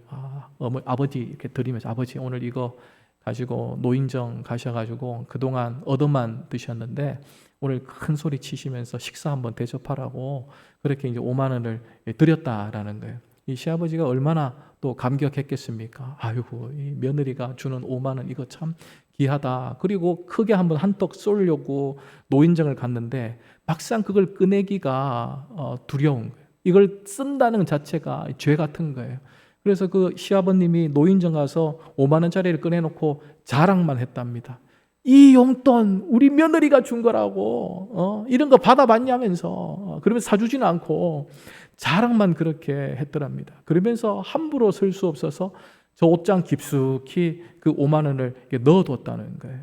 아버지 이렇게 드리면서 아버지 오늘 이거 가지고 노인정 가셔가지고 그동안 얻어만 드셨는데 오늘 큰 소리 치시면서 식사 한번 대접하라고 그렇게 이제 5만 원을 드렸다라는 거예요. 이 시아버지가 얼마나 또 감격했겠습니까? 아이고 이 며느리가 주는 5만 원 이거 참 귀하다. 그리고 크게 한번 한턱 쏠려고 노인정을 갔는데 막상 그걸 꺼내기가 두려운 거예요. 이걸 쓴다는 자체가 죄 같은 거예요. 그래서 그 시아버님이 노인정 가서 5만 원짜리를 꺼내놓고 자랑만 했답니다. 이 용돈 우리 며느리가 준 거라고 이런 거 받아봤냐면서 그러면서 사주지는 않고 자랑만 그렇게 했더랍니다. 그러면서 함부로 설 수 없어서 저 옷장 깊숙이 그 5만 원을 넣어뒀다는 거예요.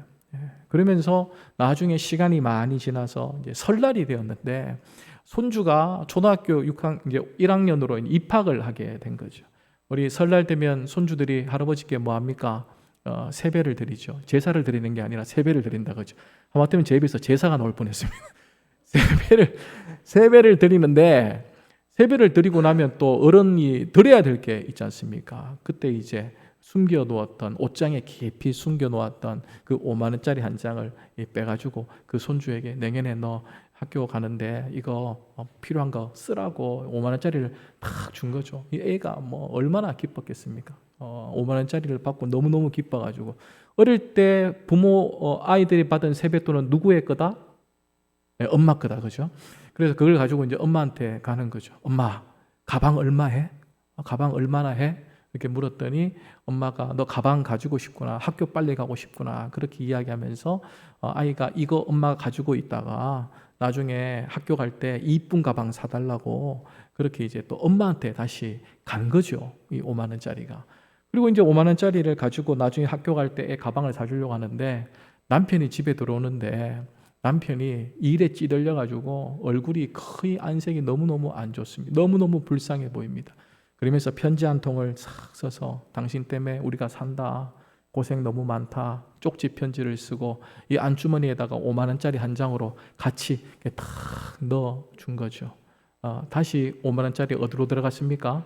그러면서 나중에 시간이 많이 지나서 이제 설날이 되었는데 손주가 초등학교 1학년으로 입학을 하게 된 거죠. 우리 설날 되면 손주들이 할아버지께 뭐 합니까? 세배를 드리죠. 제사를 드리는 게 아니라 세배를 드린다 그죠. 하마터면 제 입에서 제사가 나올 뻔했습니다. 세배를 드리는데 세배를 드리고 나면 또 어른이 드려야 될 게 있지 않습니까? 그때 이제 숨겨놓았던 옷장에 깊이 숨겨놓았던 그 5만 원짜리 한 장을 빼가지고 그 손주에게 내년에 너 학교 가는데 이거 필요한 거 쓰라고 5만 원짜리를 탁 준 거죠. 이 애가 뭐 얼마나 기뻤겠습니까? 5만 원짜리를 받고 너무너무 기뻐가지고 어릴 때 부모 아이들이 받은 세뱃돈은 누구의 거다? 네, 엄마 거다 그죠? 그래서 그걸 가지고 이제 엄마한테 가는 거죠. 엄마 가방 얼마 해? 가방 얼마나 해? 이렇게 물었더니 엄마가 너 가방 가지고 싶구나 학교 빨리 가고 싶구나 그렇게 이야기하면서 아이가 이거 엄마가 가지고 있다가 나중에 학교 갈 때 이쁜 가방 사달라고 그렇게 이제 또 엄마한테 다시 간 거죠. 이 5만 원짜리가. 그리고 이제 5만 원짜리를 가지고 나중에 학교 갈 때 가방을 사주려고 하는데 남편이 집에 들어오는데 남편이 일에 찌들려 가지고 얼굴이 거의 안색이 너무너무 안 좋습니다. 너무너무 불쌍해 보입니다. 그러면서 편지 한 통을 싹 써서 당신 때문에 우리가 산다. 고생 너무 많다. 쪽지 편지를 쓰고 이 안주머니에다가 5만 원짜리 한 장으로 같이 탁 넣어 준 거죠. 다시 5만 원짜리 어디로 들어갔습니까?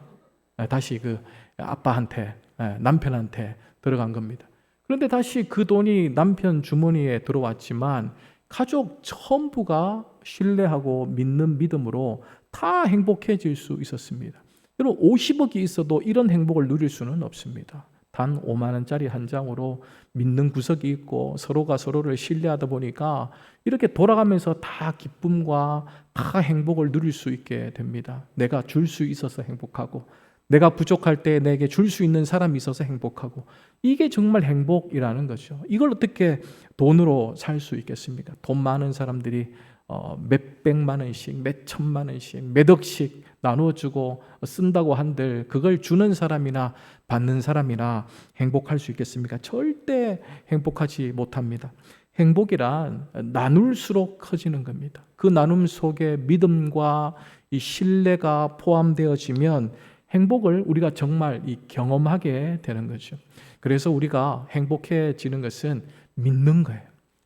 다시 그 아빠한테 남편한테 들어간 겁니다. 그런데 다시 그 돈이 남편 주머니에 들어왔지만 가족 전부가 신뢰하고 믿는 믿음으로 다 행복해질 수 있었습니다. 여러분 50억이 있어도 이런 행복을 누릴 수는 없습니다. 단 5만 원짜리 한 장으로 믿는 구석이 있고 서로가 서로를 신뢰하다 보니까 이렇게 돌아가면서 다 기쁨과 다 행복을 누릴 수 있게 됩니다. 내가 줄 수 있어서 행복하고, 내가 부족할 때 내게 줄 수 있는 사람이 있어서 행복하고, 이게 정말 행복이라는 거죠. 이걸 어떻게 돈으로 살 수 있겠습니까? 돈 많은 사람들이 몇 백만 원씩, 몇 천만 원씩, 몇 억씩 나누어주고 쓴다고 한들 그걸 주는 사람이나 받는 사람이나 행복할 수 있겠습니까? 절대 행복하지 못합니다. 행복이란 나눌수록 커지는 겁니다. 그 나눔 속에 믿음과 이 신뢰가 포함되어지면 행복을 우리가 정말 경험하게 되는 거죠. 그래서 우리가 행복해지는 것은 믿는 거예요.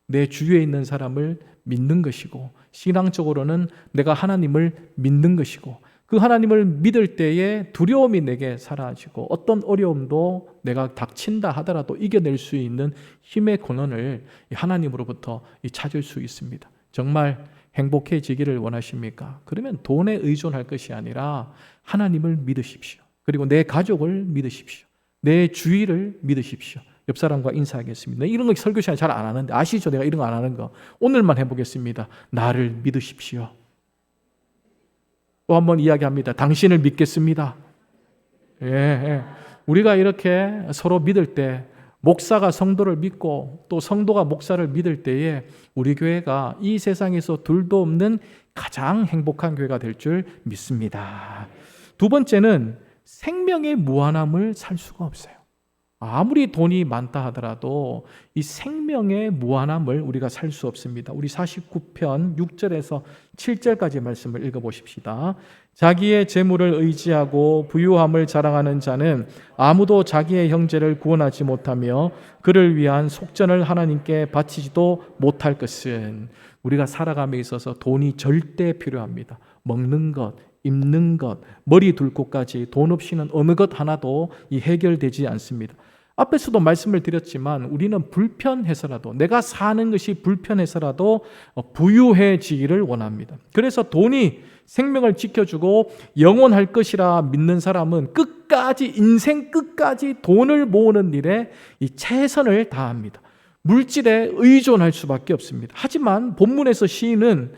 내 주위에 있는 사람을 믿는 것이고, 신앙적으로는 내가 하나님을 믿는 것이고, 그 하나님을 믿을 때에 두려움이 내게 사라지고 어떤 어려움도 내가 닥친다 하더라도 이겨낼 수 있는 힘의 근원을 하나님으로부터 찾을 수 있습니다. 정말 행복해지기를 원하십니까? 그러면 돈에 의존할 것이 아니라 하나님을 믿으십시오. 그리고 내 가족을 믿으십시오. 내 주위를 믿으십시오. 옆 사람과 인사하겠습니다. 이런 거 설교 시간에 잘 안 하는데 아시죠? 내가 이런 거 안 하는 거. 오늘만 해보겠습니다. 나를 믿으십시오. 또 한번 이야기합니다. 당신을 믿겠습니다. 예. 우리가 이렇게 서로 믿을 때, 목사가 성도를 믿고 또 성도가 목사를 믿을 때에 우리 교회가 이 세상에서 둘도 없는 가장 행복한 교회가 될 줄 믿습니다. 두 번째는 생명의 무한함을 살 수가 없어요. 아무리 돈이 많다 하더라도 이 생명의 무한함을 우리가 살 수 없습니다. 우리 49편 6절에서 7절까지 말씀을 읽어보십시다. 자기의 재물을 의지하고 부유함을 자랑하는 자는 아무도 자기의 형제를 구원하지 못하며 그를 위한 속전을 하나님께 바치지도 못할 것은, 우리가 살아감에 있어서 돈이 절대 필요합니다. 먹는 것, 입는 것, 머리 둘 곳까지 돈 없이는 어느 것 하나도 해결되지 않습니다. 앞에서도 말씀을 드렸지만 우리는 불편해서라도, 내가 사는 것이 불편해서라도 부유해지기를 원합니다. 그래서 돈이 생명을 지켜주고 영원할 것이라 믿는 사람은 끝까지, 인생 끝까지 돈을 모으는 일에 이 최선을 다합니다. 물질에 의존할 수밖에 없습니다. 하지만 본문에서 시인은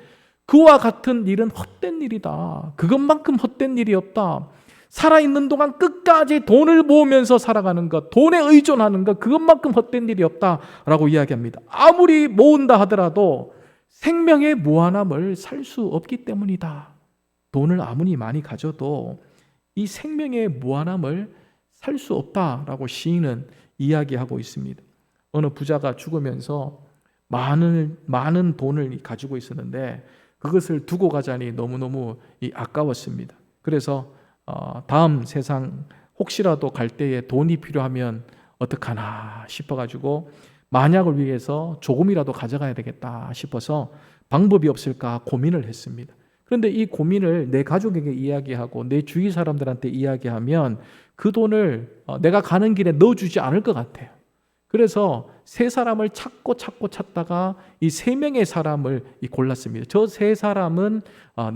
그와 같은 일은 헛된 일이다. 그것만큼 헛된 일이 없다. 살아있는 동안 끝까지 돈을 모으면서 살아가는 것, 돈에 의존하는 것, 그것만큼 헛된 일이 없다라고 이야기합니다. 아무리 모은다 하더라도 생명의 무한함을 살 수 없기 때문이다. 돈을 아무리 많이 가져도 이 생명의 무한함을 살 수 없다라고 시인은 이야기하고 있습니다. 어느 부자가 죽으면서 많은 돈을 가지고 있었는데 그것을 두고 가자니 너무너무 아까웠습니다. 그래서 다음 세상 혹시라도 갈 때에 돈이 필요하면 어떡하나 싶어가지고 만약을 위해서 조금이라도 가져가야 되겠다 싶어서 방법이 없을까 고민을 했습니다. 그런데 이 고민을 내 가족에게 이야기하고 내 주위 사람들한테 이야기하면 그 돈을 내가 가는 길에 넣어주지 않을 것 같아요. 그래서 세 사람을 찾다가 이 세 명의 사람을 골랐습니다. 저 세 사람은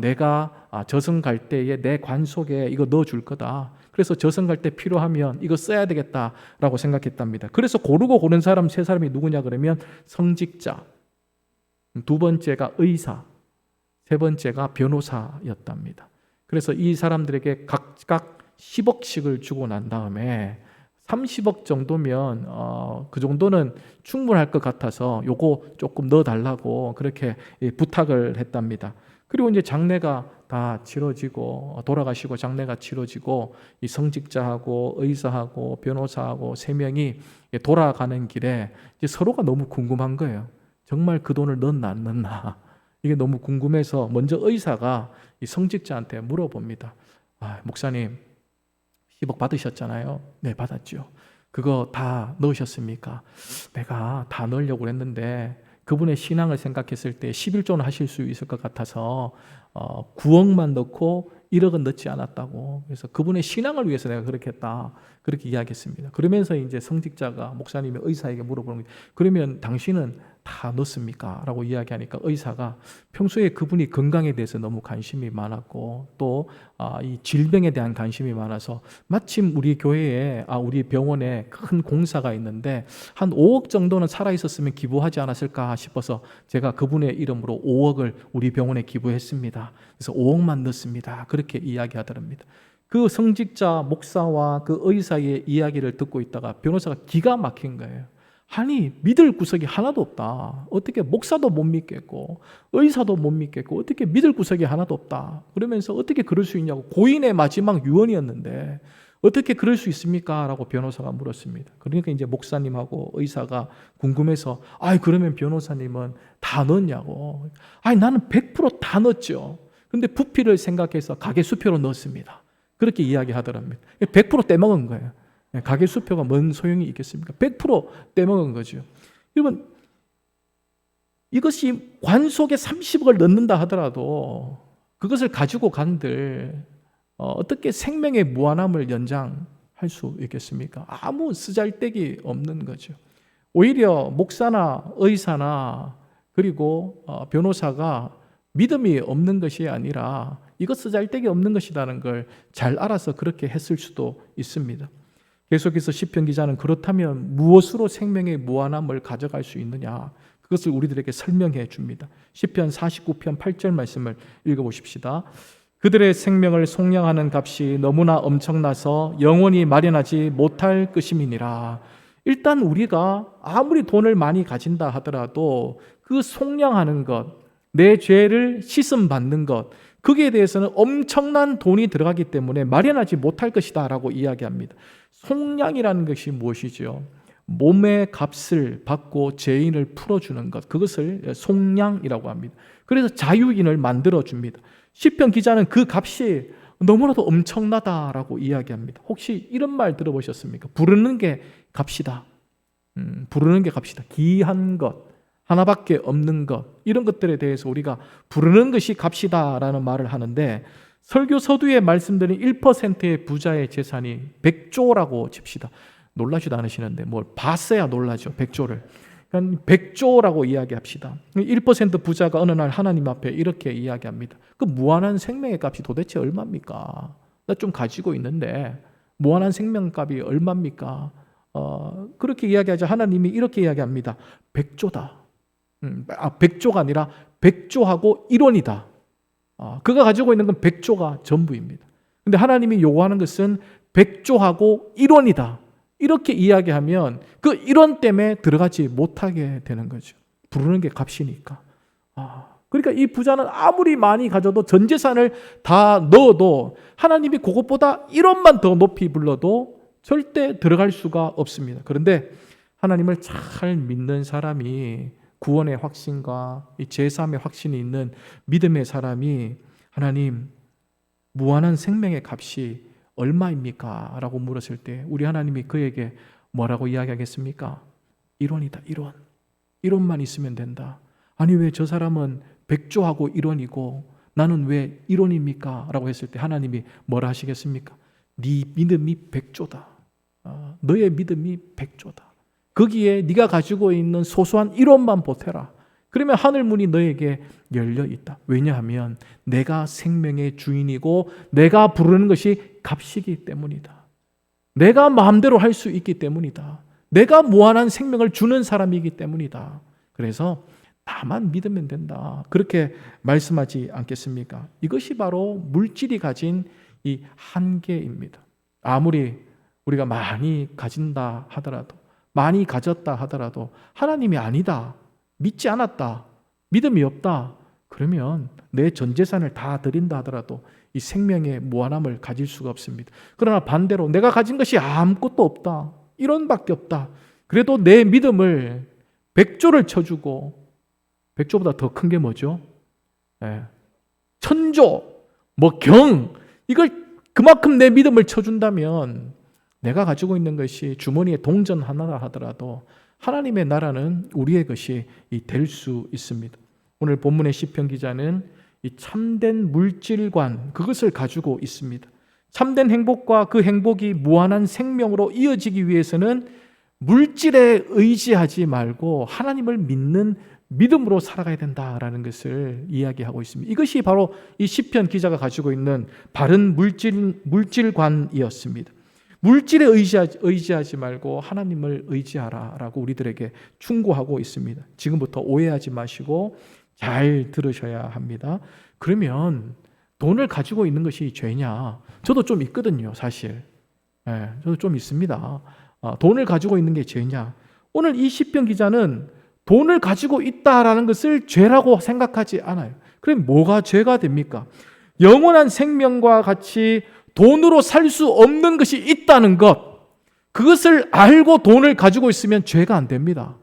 내가 저승 갈 때에 내 관 속에 이거 넣어줄 거다. 그래서 저승 갈 때 필요하면 이거 써야 되겠다라고 생각했답니다. 그래서 고른 사람 세 사람이 누구냐 그러면 성직자, 두 번째가 의사, 세 번째가 변호사였답니다. 그래서 이 사람들에게 각각 10억씩을 주고 난 다음에 30억 정도면 그 정도는 충분할 것 같아서 요거 조금 넣어달라고 그렇게 부탁을 했답니다. 그리고 이제 장례가 다 치러지고 돌아가시고 장례가 치러지고 이 성직자하고 의사하고 변호사하고 세 명이 돌아가는 길에 이제 서로가 너무 궁금한 거예요. 정말 그 돈을 넣나 안 넣나 이게 너무 궁금해서 먼저 의사가 이 성직자한테 물어봅니다. 목사님 10억 받으셨잖아요. 네, 받았죠. 그거 다 넣으셨습니까? 내가 다 넣으려고 했는데 그분의 신앙을 생각했을 때 11조는 하실 수 있을 것 같아서 9억만 넣고 1억은 넣지 않았다고. 그래서 그분의 신앙을 위해서 내가 그렇게 했다. 그렇게 이야기했습니다. 그러면서 이제 성직자가 목사님이 의사에게 물어보는 거예요. 그러면 당신은 다 넣습니까? 라고 이야기하니까 의사가 평소에 그분이 건강에 대해서 너무 관심이 많았고 또 이 질병에 대한 관심이 많아서 마침 우리 교회에 우리 병원에 큰 공사가 있는데 한 5억 정도는 살아있었으면 기부하지 않았을까 싶어서 제가 그분의 이름으로 5억을 우리 병원에 기부했습니다. 그래서 5억만 넣습니다. 그렇게 이야기하더랍니다. 그 성직자 목사와 그 의사의 이야기를 듣고 있다가 변호사가 기가 막힌 거예요. 아니, 믿을 구석이 하나도 없다. 어떻게 목사도 못 믿겠고 의사도 못 믿겠고 어떻게 믿을 구석이 하나도 없다. 그러면서 어떻게 그럴 수 있냐고. 고인의 마지막 유언이었는데 어떻게 그럴 수 있습니까? 라고 변호사가 물었습니다. 그러니까 이제 목사님하고 의사가 궁금해서 그러면 변호사님은 다 넣었냐고. 나는 100% 다 넣었죠. 근데 부피를 생각해서 가계 수표로 넣었습니다. 그렇게 이야기하더랍니다. 100% 떼먹은 거예요. 가계 수표가 뭔 소용이 있겠습니까? 100% 떼먹은 거죠. 여러분, 이것이 관 속에 30억을 넣는다 하더라도 그것을 가지고 간들 어떻게 생명의 무한함을 연장할 수 있겠습니까? 아무 쓰잘데기 없는 거죠. 오히려 목사나 의사나 그리고 변호사가 믿음이 없는 것이 아니라 이것 쓰잘데기 없는 것이라는 걸 잘 알아서 그렇게 했을 수도 있습니다. 계속해서 시편 기자는 그렇다면 무엇으로 생명의 무한함을 가져갈 수 있느냐? 그것을 우리들에게 설명해 줍니다. 시편 49편 8절 말씀을 읽어보십시다. 그들의 생명을 속량하는 값이 너무나 엄청나서 영원히 마련하지 못할 것임이니라. 일단 우리가 아무리 돈을 많이 가진다 하더라도 그 속량하는 것, 내 죄를 씻음 받는 것, 거기에 대해서는 엄청난 돈이 들어가기 때문에 마련하지 못할 것이다 라고 이야기합니다. 속량이라는 것이 무엇이죠? 몸의 값을 받고 죄인을 풀어주는 것, 그것을 속량이라고 합니다. 그래서 자유인을 만들어줍니다. 시편 기자는 그 값이 너무나도 엄청나다라고 이야기합니다. 혹시 이런 말 들어보셨습니까? 부르는 게 값이다. 부르는 게 값이다. 귀한 것, 하나밖에 없는 것, 이런 것들에 대해서 우리가 부르는 것이 값이다라는 말을 하는데 설교 서두에 말씀드린 1%의 부자의 재산이 100조라고 칩시다. 놀라지도 않으시는데 뭘 봤어야 놀라죠. 100조를. 그러니까 100조라고 이야기합시다. 1% 부자가 어느 날 하나님 앞에 이렇게 이야기합니다. 그 무한한 생명의 값이 도대체 얼마입니까? 나 좀 가지고 있는데 무한한 생명값이 얼마입니까? 그렇게 이야기하자 하나님이 이렇게 이야기합니다. 100조다. 100조가 아니라 100조하고 1원이다. 그가 가지고 있는 건 100조가 전부입니다. 근데 하나님이 요구하는 것은 100조하고 1원이다. 이렇게 이야기하면 그 1원 때문에 들어가지 못하게 되는 거죠. 부르는 게 값이니까. 그러니까 이 부자는 아무리 많이 가져도 전 재산을 다 넣어도 하나님이 그것보다 1원만 더 높이 불러도 절대 들어갈 수가 없습니다. 그런데 하나님을 잘 믿는 사람이 구원의 확신과 이 제사함의 확신이 있는 믿음의 사람이 하나님 무한한 생명의 값이 얼마입니까? 라고 물었을 때 우리 하나님이 그에게 뭐라고 이야기하겠습니까? 1원이다. 1원. 1원만 있으면 된다. 아니 왜 저 사람은 100조하고 1원이고 나는 왜 1원입니까? 라고 했을 때 하나님이 뭐라 하시겠습니까? 네 믿음이 100조다. 너의 믿음이 100조다. 거기에 네가 가지고 있는 소소한 1원만 보태라. 그러면 하늘문이 너에게 열려 있다. 왜냐하면 내가 생명의 주인이고 내가 부르는 것이 값이기 때문이다. 내가 마음대로 할 수 있기 때문이다. 내가 무한한 생명을 주는 사람이기 때문이다. 그래서 나만 믿으면 된다. 그렇게 말씀하지 않겠습니까? 이것이 바로 물질이 가진 이 한계입니다. 아무리 우리가 많이 가진다 하더라도 많이 가졌다 하더라도 하나님이 아니다, 믿지 않았다, 믿음이 없다, 그러면 내 전 재산을 다 드린다 하더라도 이 생명의 무한함을 가질 수가 없습니다. 그러나 반대로 내가 가진 것이 아무것도 없다, 1원밖에 없다, 그래도 내 믿음을 100조를 쳐주고 100조보다 더 큰 게 뭐죠? 1000조, 경, 이걸 그만큼 내 믿음을 쳐준다면 내가 가지고 있는 것이 주머니에 동전 하나라 하더라도 하나님의 나라는 우리의 것이 될 수 있습니다. 오늘 본문의 시편 기자는 이 참된 물질관, 그것을 가지고 있습니다. 참된 행복과 그 행복이 무한한 생명으로 이어지기 위해서는 물질에 의지하지 말고 하나님을 믿는 믿음으로 살아가야 된다라는 것을 이야기하고 있습니다. 이것이 바로 이 시편 기자가 가지고 있는 바른 물질관이었습니다. 물질에 의지하지 말고 하나님을 의지하라라고 우리들에게 충고하고 있습니다. 지금부터 오해하지 마시고 잘 들으셔야 합니다. 그러면 돈을 가지고 있는 것이 죄냐? 저도 좀 있거든요, 사실. 저도 좀 있습니다. 돈을 가지고 있는 게 죄냐? 오늘 이 시편 기자는 돈을 가지고 있다라는 것을 죄라고 생각하지 않아요. 그럼 뭐가 죄가 됩니까? 영원한 생명과 같이 돈으로 살 수 없는 것이 있다는 것, 그것을 알고 돈을 가지고 있으면 죄가 안 됩니다.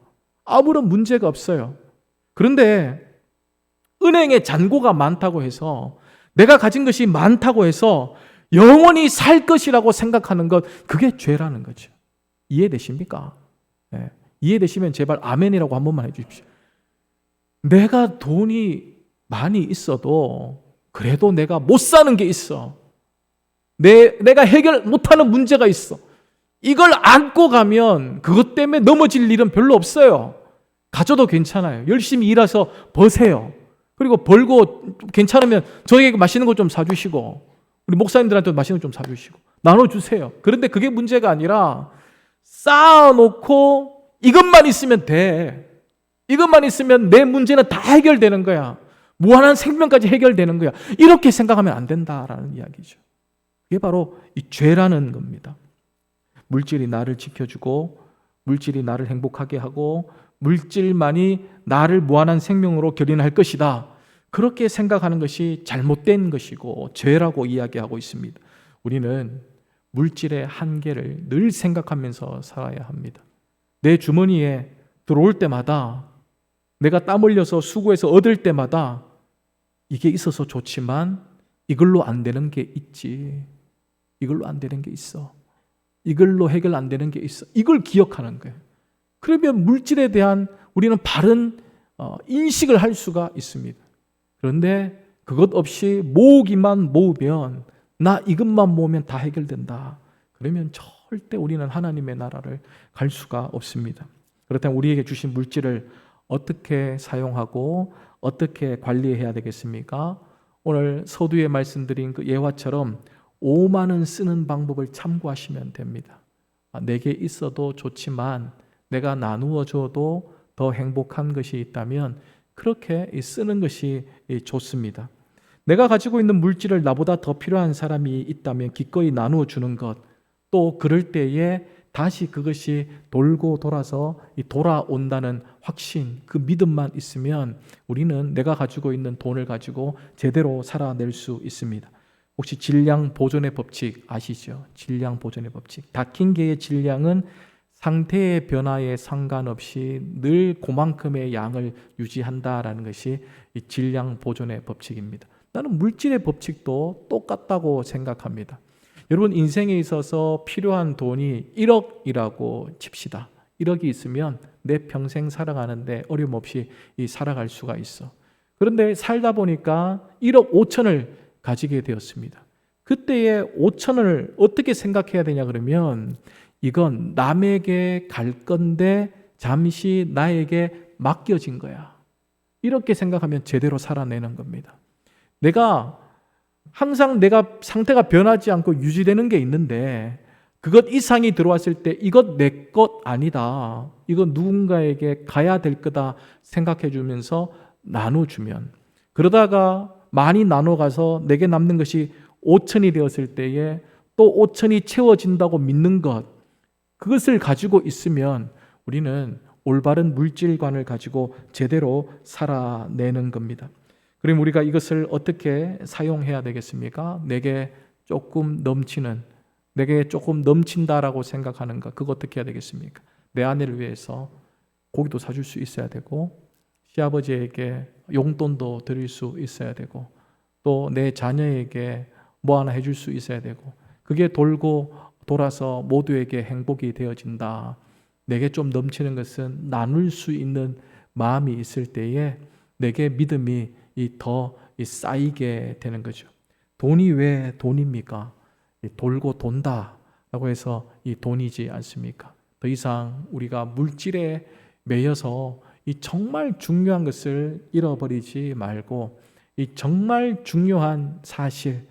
아무런 문제가 없어요. 그런데 은행에 잔고가 많다고 해서, 내가 가진 것이 많다고 해서 영원히 살 것이라고 생각하는 것, 그게 죄라는 거죠. 이해되십니까? 네. 이해되시면 제발 아멘이라고 한 번만 해주십시오. 내가 돈이 많이 있어도 그래도 내가 못 사는 게 있어. 내가 해결 못하는 문제가 있어. 이걸 안고 가면 그것 때문에 넘어질 일은 별로 없어요. 가져도 괜찮아요. 열심히 일해서 버세요. 그리고 벌고 괜찮으면 저에게 맛있는 거 좀 사주시고, 우리 목사님들한테 맛있는 거 좀 사주시고 나눠주세요. 그런데 그게 문제가 아니라 쌓아놓고 이것만 있으면 돼. 이것만 있으면 내 문제는 다 해결되는 거야. 무한한 생명까지 해결되는 거야. 이렇게 생각하면 안 된다라는 이야기죠. 그게 바로 이 죄라는 겁니다. 물질이 나를 지켜주고, 물질이 나를 행복하게 하고, 물질만이 나를 무한한 생명으로 결인할 것이다. 그렇게 생각하는 것이 잘못된 것이고 죄라고 이야기하고 있습니다. 우리는 물질의 한계를 늘 생각하면서 살아야 합니다. 내 주머니에 들어올 때마다, 내가 땀 흘려서 수고해서 얻을 때마다 이게 있어서 좋지만 이걸로 안 되는 게 있지. 이걸로 안 되는 게 있어. 이걸로 해결 안 되는 게 있어. 이걸 기억하는 거예요. 그러면 물질에 대한 우리는 바른 인식을 할 수가 있습니다. 그런데 그것 없이 모으기만 모으면, 나 이것만 모으면 다 해결된다. 그러면 절대 우리는 하나님의 나라를 갈 수가 없습니다. 그렇다면 우리에게 주신 물질을 어떻게 사용하고 어떻게 관리해야 되겠습니까? 오늘 서두에 말씀드린 그 예화처럼 5만 원 쓰는 방법을 참고하시면 됩니다. 내게 있어도 좋지만 내가 나누어 줘도 더 행복한 것이 있다면 그렇게 쓰는 것이 좋습니다. 내가 가지고 있는 물질을 나보다 더 필요한 사람이 있다면 기꺼이 나누어 주는 것, 또 그럴 때에 다시 그것이 돌고 돌아서 돌아온다는 확신, 그 믿음만 있으면 우리는 내가 가지고 있는 돈을 가지고 제대로 살아낼 수 있습니다. 혹시 질량 보존의 법칙 아시죠? 질량 보존의 법칙. 닭힌개의 질량은 상태의 변화에 상관없이 늘 그만큼의 양을 유지한다라는 것이 이 질량 보존의 법칙입니다. 나는 물질의 법칙도 똑같다고 생각합니다. 여러분, 인생에 있어서 필요한 돈이 1억이라고 칩시다. 1억이 있으면 내 평생 살아가는데 어려움 없이 살아갈 수가 있어. 그런데 살다 보니까 1억 5천을 가지게 되었습니다. 그때의 5천을 어떻게 생각해야 되냐 그러면, 이건 남에게 갈 건데 잠시 나에게 맡겨진 거야. 이렇게 생각하면 제대로 살아내는 겁니다. 항상 내가 상태가 변하지 않고 유지되는 게 있는데 그것 이상이 들어왔을 때 이것 내 것 아니다. 이건 누군가에게 가야 될 거다 생각해 주면서 나눠주면, 그러다가 많이 나눠가서 내게 남는 것이 5천이 되었을 때에 또 5천이 채워진다고 믿는 것, 그것을 가지고 있으면 우리는 올바른 물질관을 가지고 제대로 살아내는 겁니다. 그럼 우리가 이것을 어떻게 사용해야 되겠습니까? 내게 조금 넘친다라고 생각하는 것, 그거 어떻게 해야 되겠습니까? 내 아내를 위해서 고기도 사줄 수 있어야 되고, 시아버지에게 용돈도 드릴 수 있어야 되고, 또 내 자녀에게 뭐 하나 해줄 수 있어야 되고, 그게 돌고 돌아서 모두에게 행복이 되어진다. 내게 좀 넘치는 것은 나눌 수 있는 마음이 있을 때에 내게 믿음이 더 쌓이게 되는 거죠. 돈이 왜 돈입니까? 돌고 돈다라고 해서 이 돈이지 않습니까? 더 이상 우리가 물질에 매여서 이 정말 중요한 것을 잃어버리지 말고 이 정말 중요한 사실,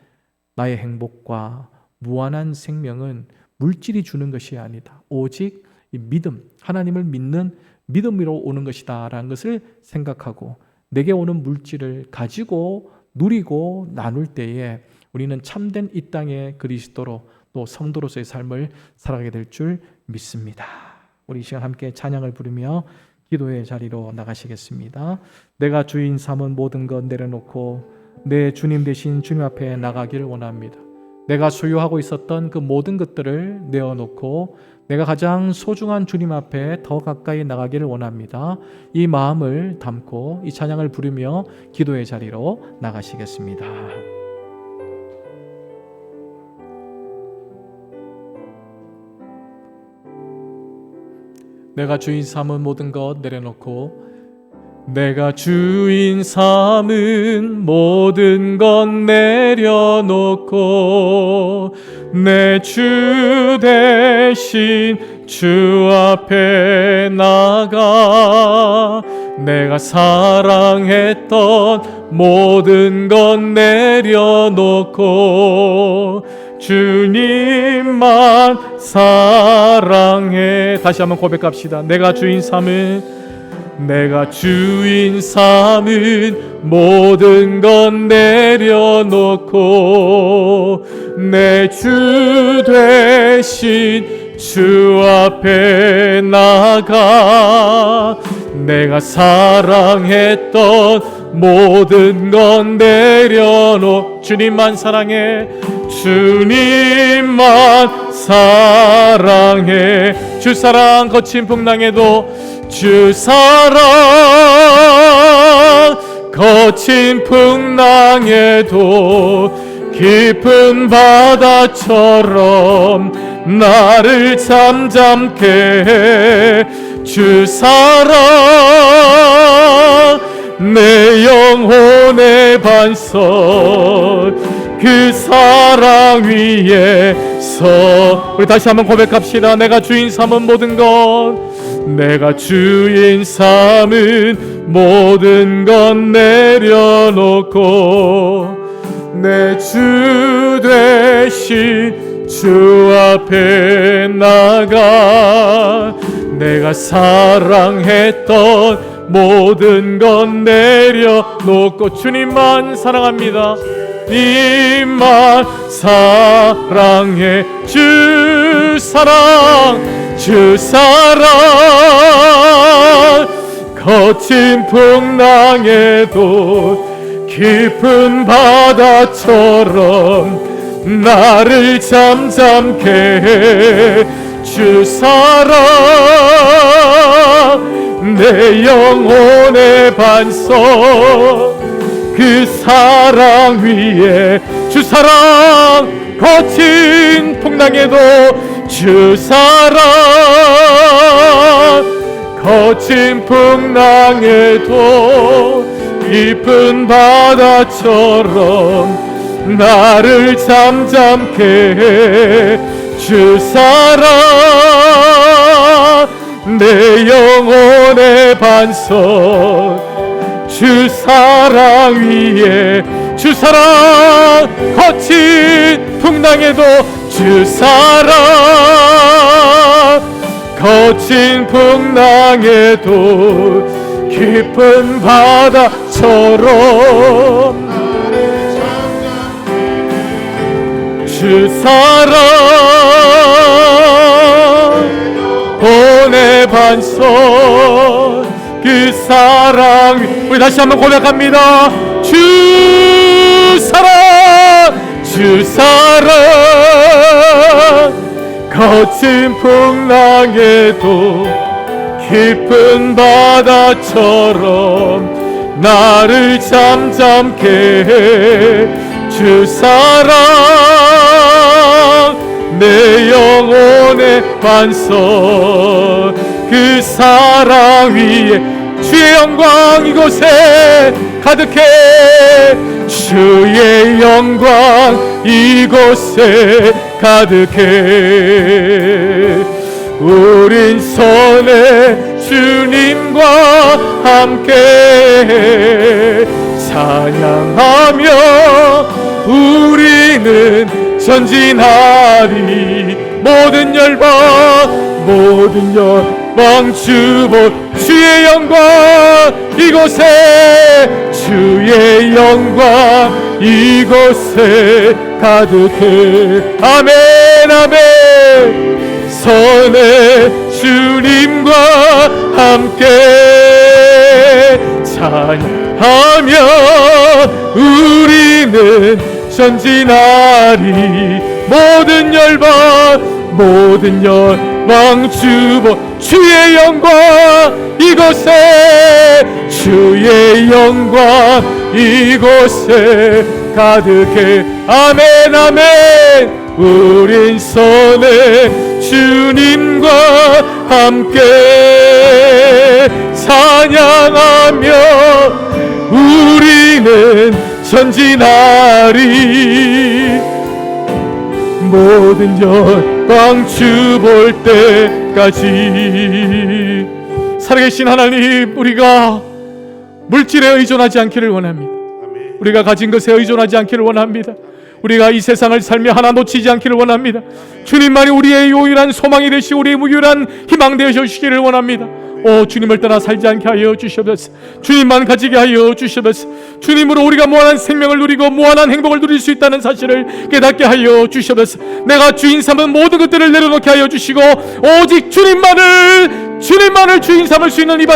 나의 행복과 무한한 생명은 물질이 주는 것이 아니다. 오직 이 믿음, 하나님을 믿는 믿음으로 오는 것이다 라는 것을 생각하고 내게 오는 물질을 가지고 누리고 나눌 때에 우리는 참된 이 땅의 그리스도로 또 성도로서의 삶을 살아가게 될 줄 믿습니다. 우리 이 시간 함께 찬양을 부르며 기도의 자리로 나가시겠습니다. 내가 주인 삼은 모든 것 내려놓고 내 주님 대신 주님 앞에 나가기를 원합니다. 내가 소유하고 있었던 그 모든 것들을 내어놓고 내가 가장 소중한 주님 앞에 더 가까이 나가기를 원합니다. 이 마음을 담고 이 찬양을 부르며 기도의 자리로 나가시겠습니다. 내가 주인 삼은 모든 것 내려놓고 내가 주인 삼은 모든 것 내려놓고 내 주 대신 주 앞에 나가 내가 사랑했던 모든 것 내려놓고 주님만 사랑해. 다시 한번 고백합시다. 내가 주인 삼은 모든 것 내려놓고 내 주 대신 주 앞에 나가 내가 사랑했던 모든 것 내려놓고 주님만 사랑해. 주님만 사랑해. 주 사랑 거친 풍랑에도 주 사랑 거친 풍랑에도 깊은 바다처럼 나를 잠잠케 해. 주 사랑 내 영혼의 반석 그 사랑 위에서 우리 다시 한번 고백합시다. 내가 주인 삼은 모든 것 내가 주인 삼은 모든 것 내려놓고 내 주 대신 주 앞에 나가 내가 사랑했던 모든 것 내려놓고 주님만 사랑합니다. 님만 사랑해. 주 사랑 거친 풍랑에도 깊은 바다처럼 나를 잠잠케 해. 주 사랑 내 영혼의 반석 그 사랑 위에 주 사랑 거친 풍랑에도 주 사랑 거친 풍랑에도 깊은 바다처럼 나를 잠잠케 해. 주 사랑 내 영혼의 반석 주 사랑 위에 주 사랑 거친 풍랑에도 주 사랑 거친 풍랑에도 깊은 바다처럼 주 사랑 본의 반석 그 사랑 우리 다시 한번 고백합니다. 주 사랑 거친 풍랑에도 깊은 바다처럼 나를 잠잠케 해. 주 사랑 내 영혼의 반석 그 사랑 위에 주의 영광 이곳에 가득해. 주의 영광 이곳에 가득해. 우린 선의 주님과 함께 찬양하며 우리는 전진하리. 모든 열방 주보 주의 영광 이곳에 주의 영광 이곳에 가득해. 아멘 아멘. 선의 주님과 함께 찬양하며 우리는 전진하리. 모든 열방 주보 주의 영광 이곳에 주의 영광 이곳에 가득해. 아멘 아멘. 우린 선의 주님과 함께 찬양하며 우리는 전진하리. 모든 열방 주 볼 때까지. 살아계신 하나님, 우리가 물질에 의존하지 않기를 원합니다. 우리가 가진 것에 의존하지 않기를 원합니다. 우리가 이 세상을 살며 하나 놓치지 않기를 원합니다. 주님만이 우리의 유일한 소망이 되시고 우리의 유일한 희망 되시기를 원합니다. 주님을 떠나 살지 않게 하여 주시옵소서. 주님만 가지게 하여 주시옵소서. 주님으로 우리가 무한한 생명을 누리고 무한한 행복을 누릴 수 있다는 사실을 깨닫게 하여 주시옵소서. 내가 주인 삼은 모든 것들을 내려놓게 하여 주시고 오직 주님만을 주인 삼을 수 있는 이 밤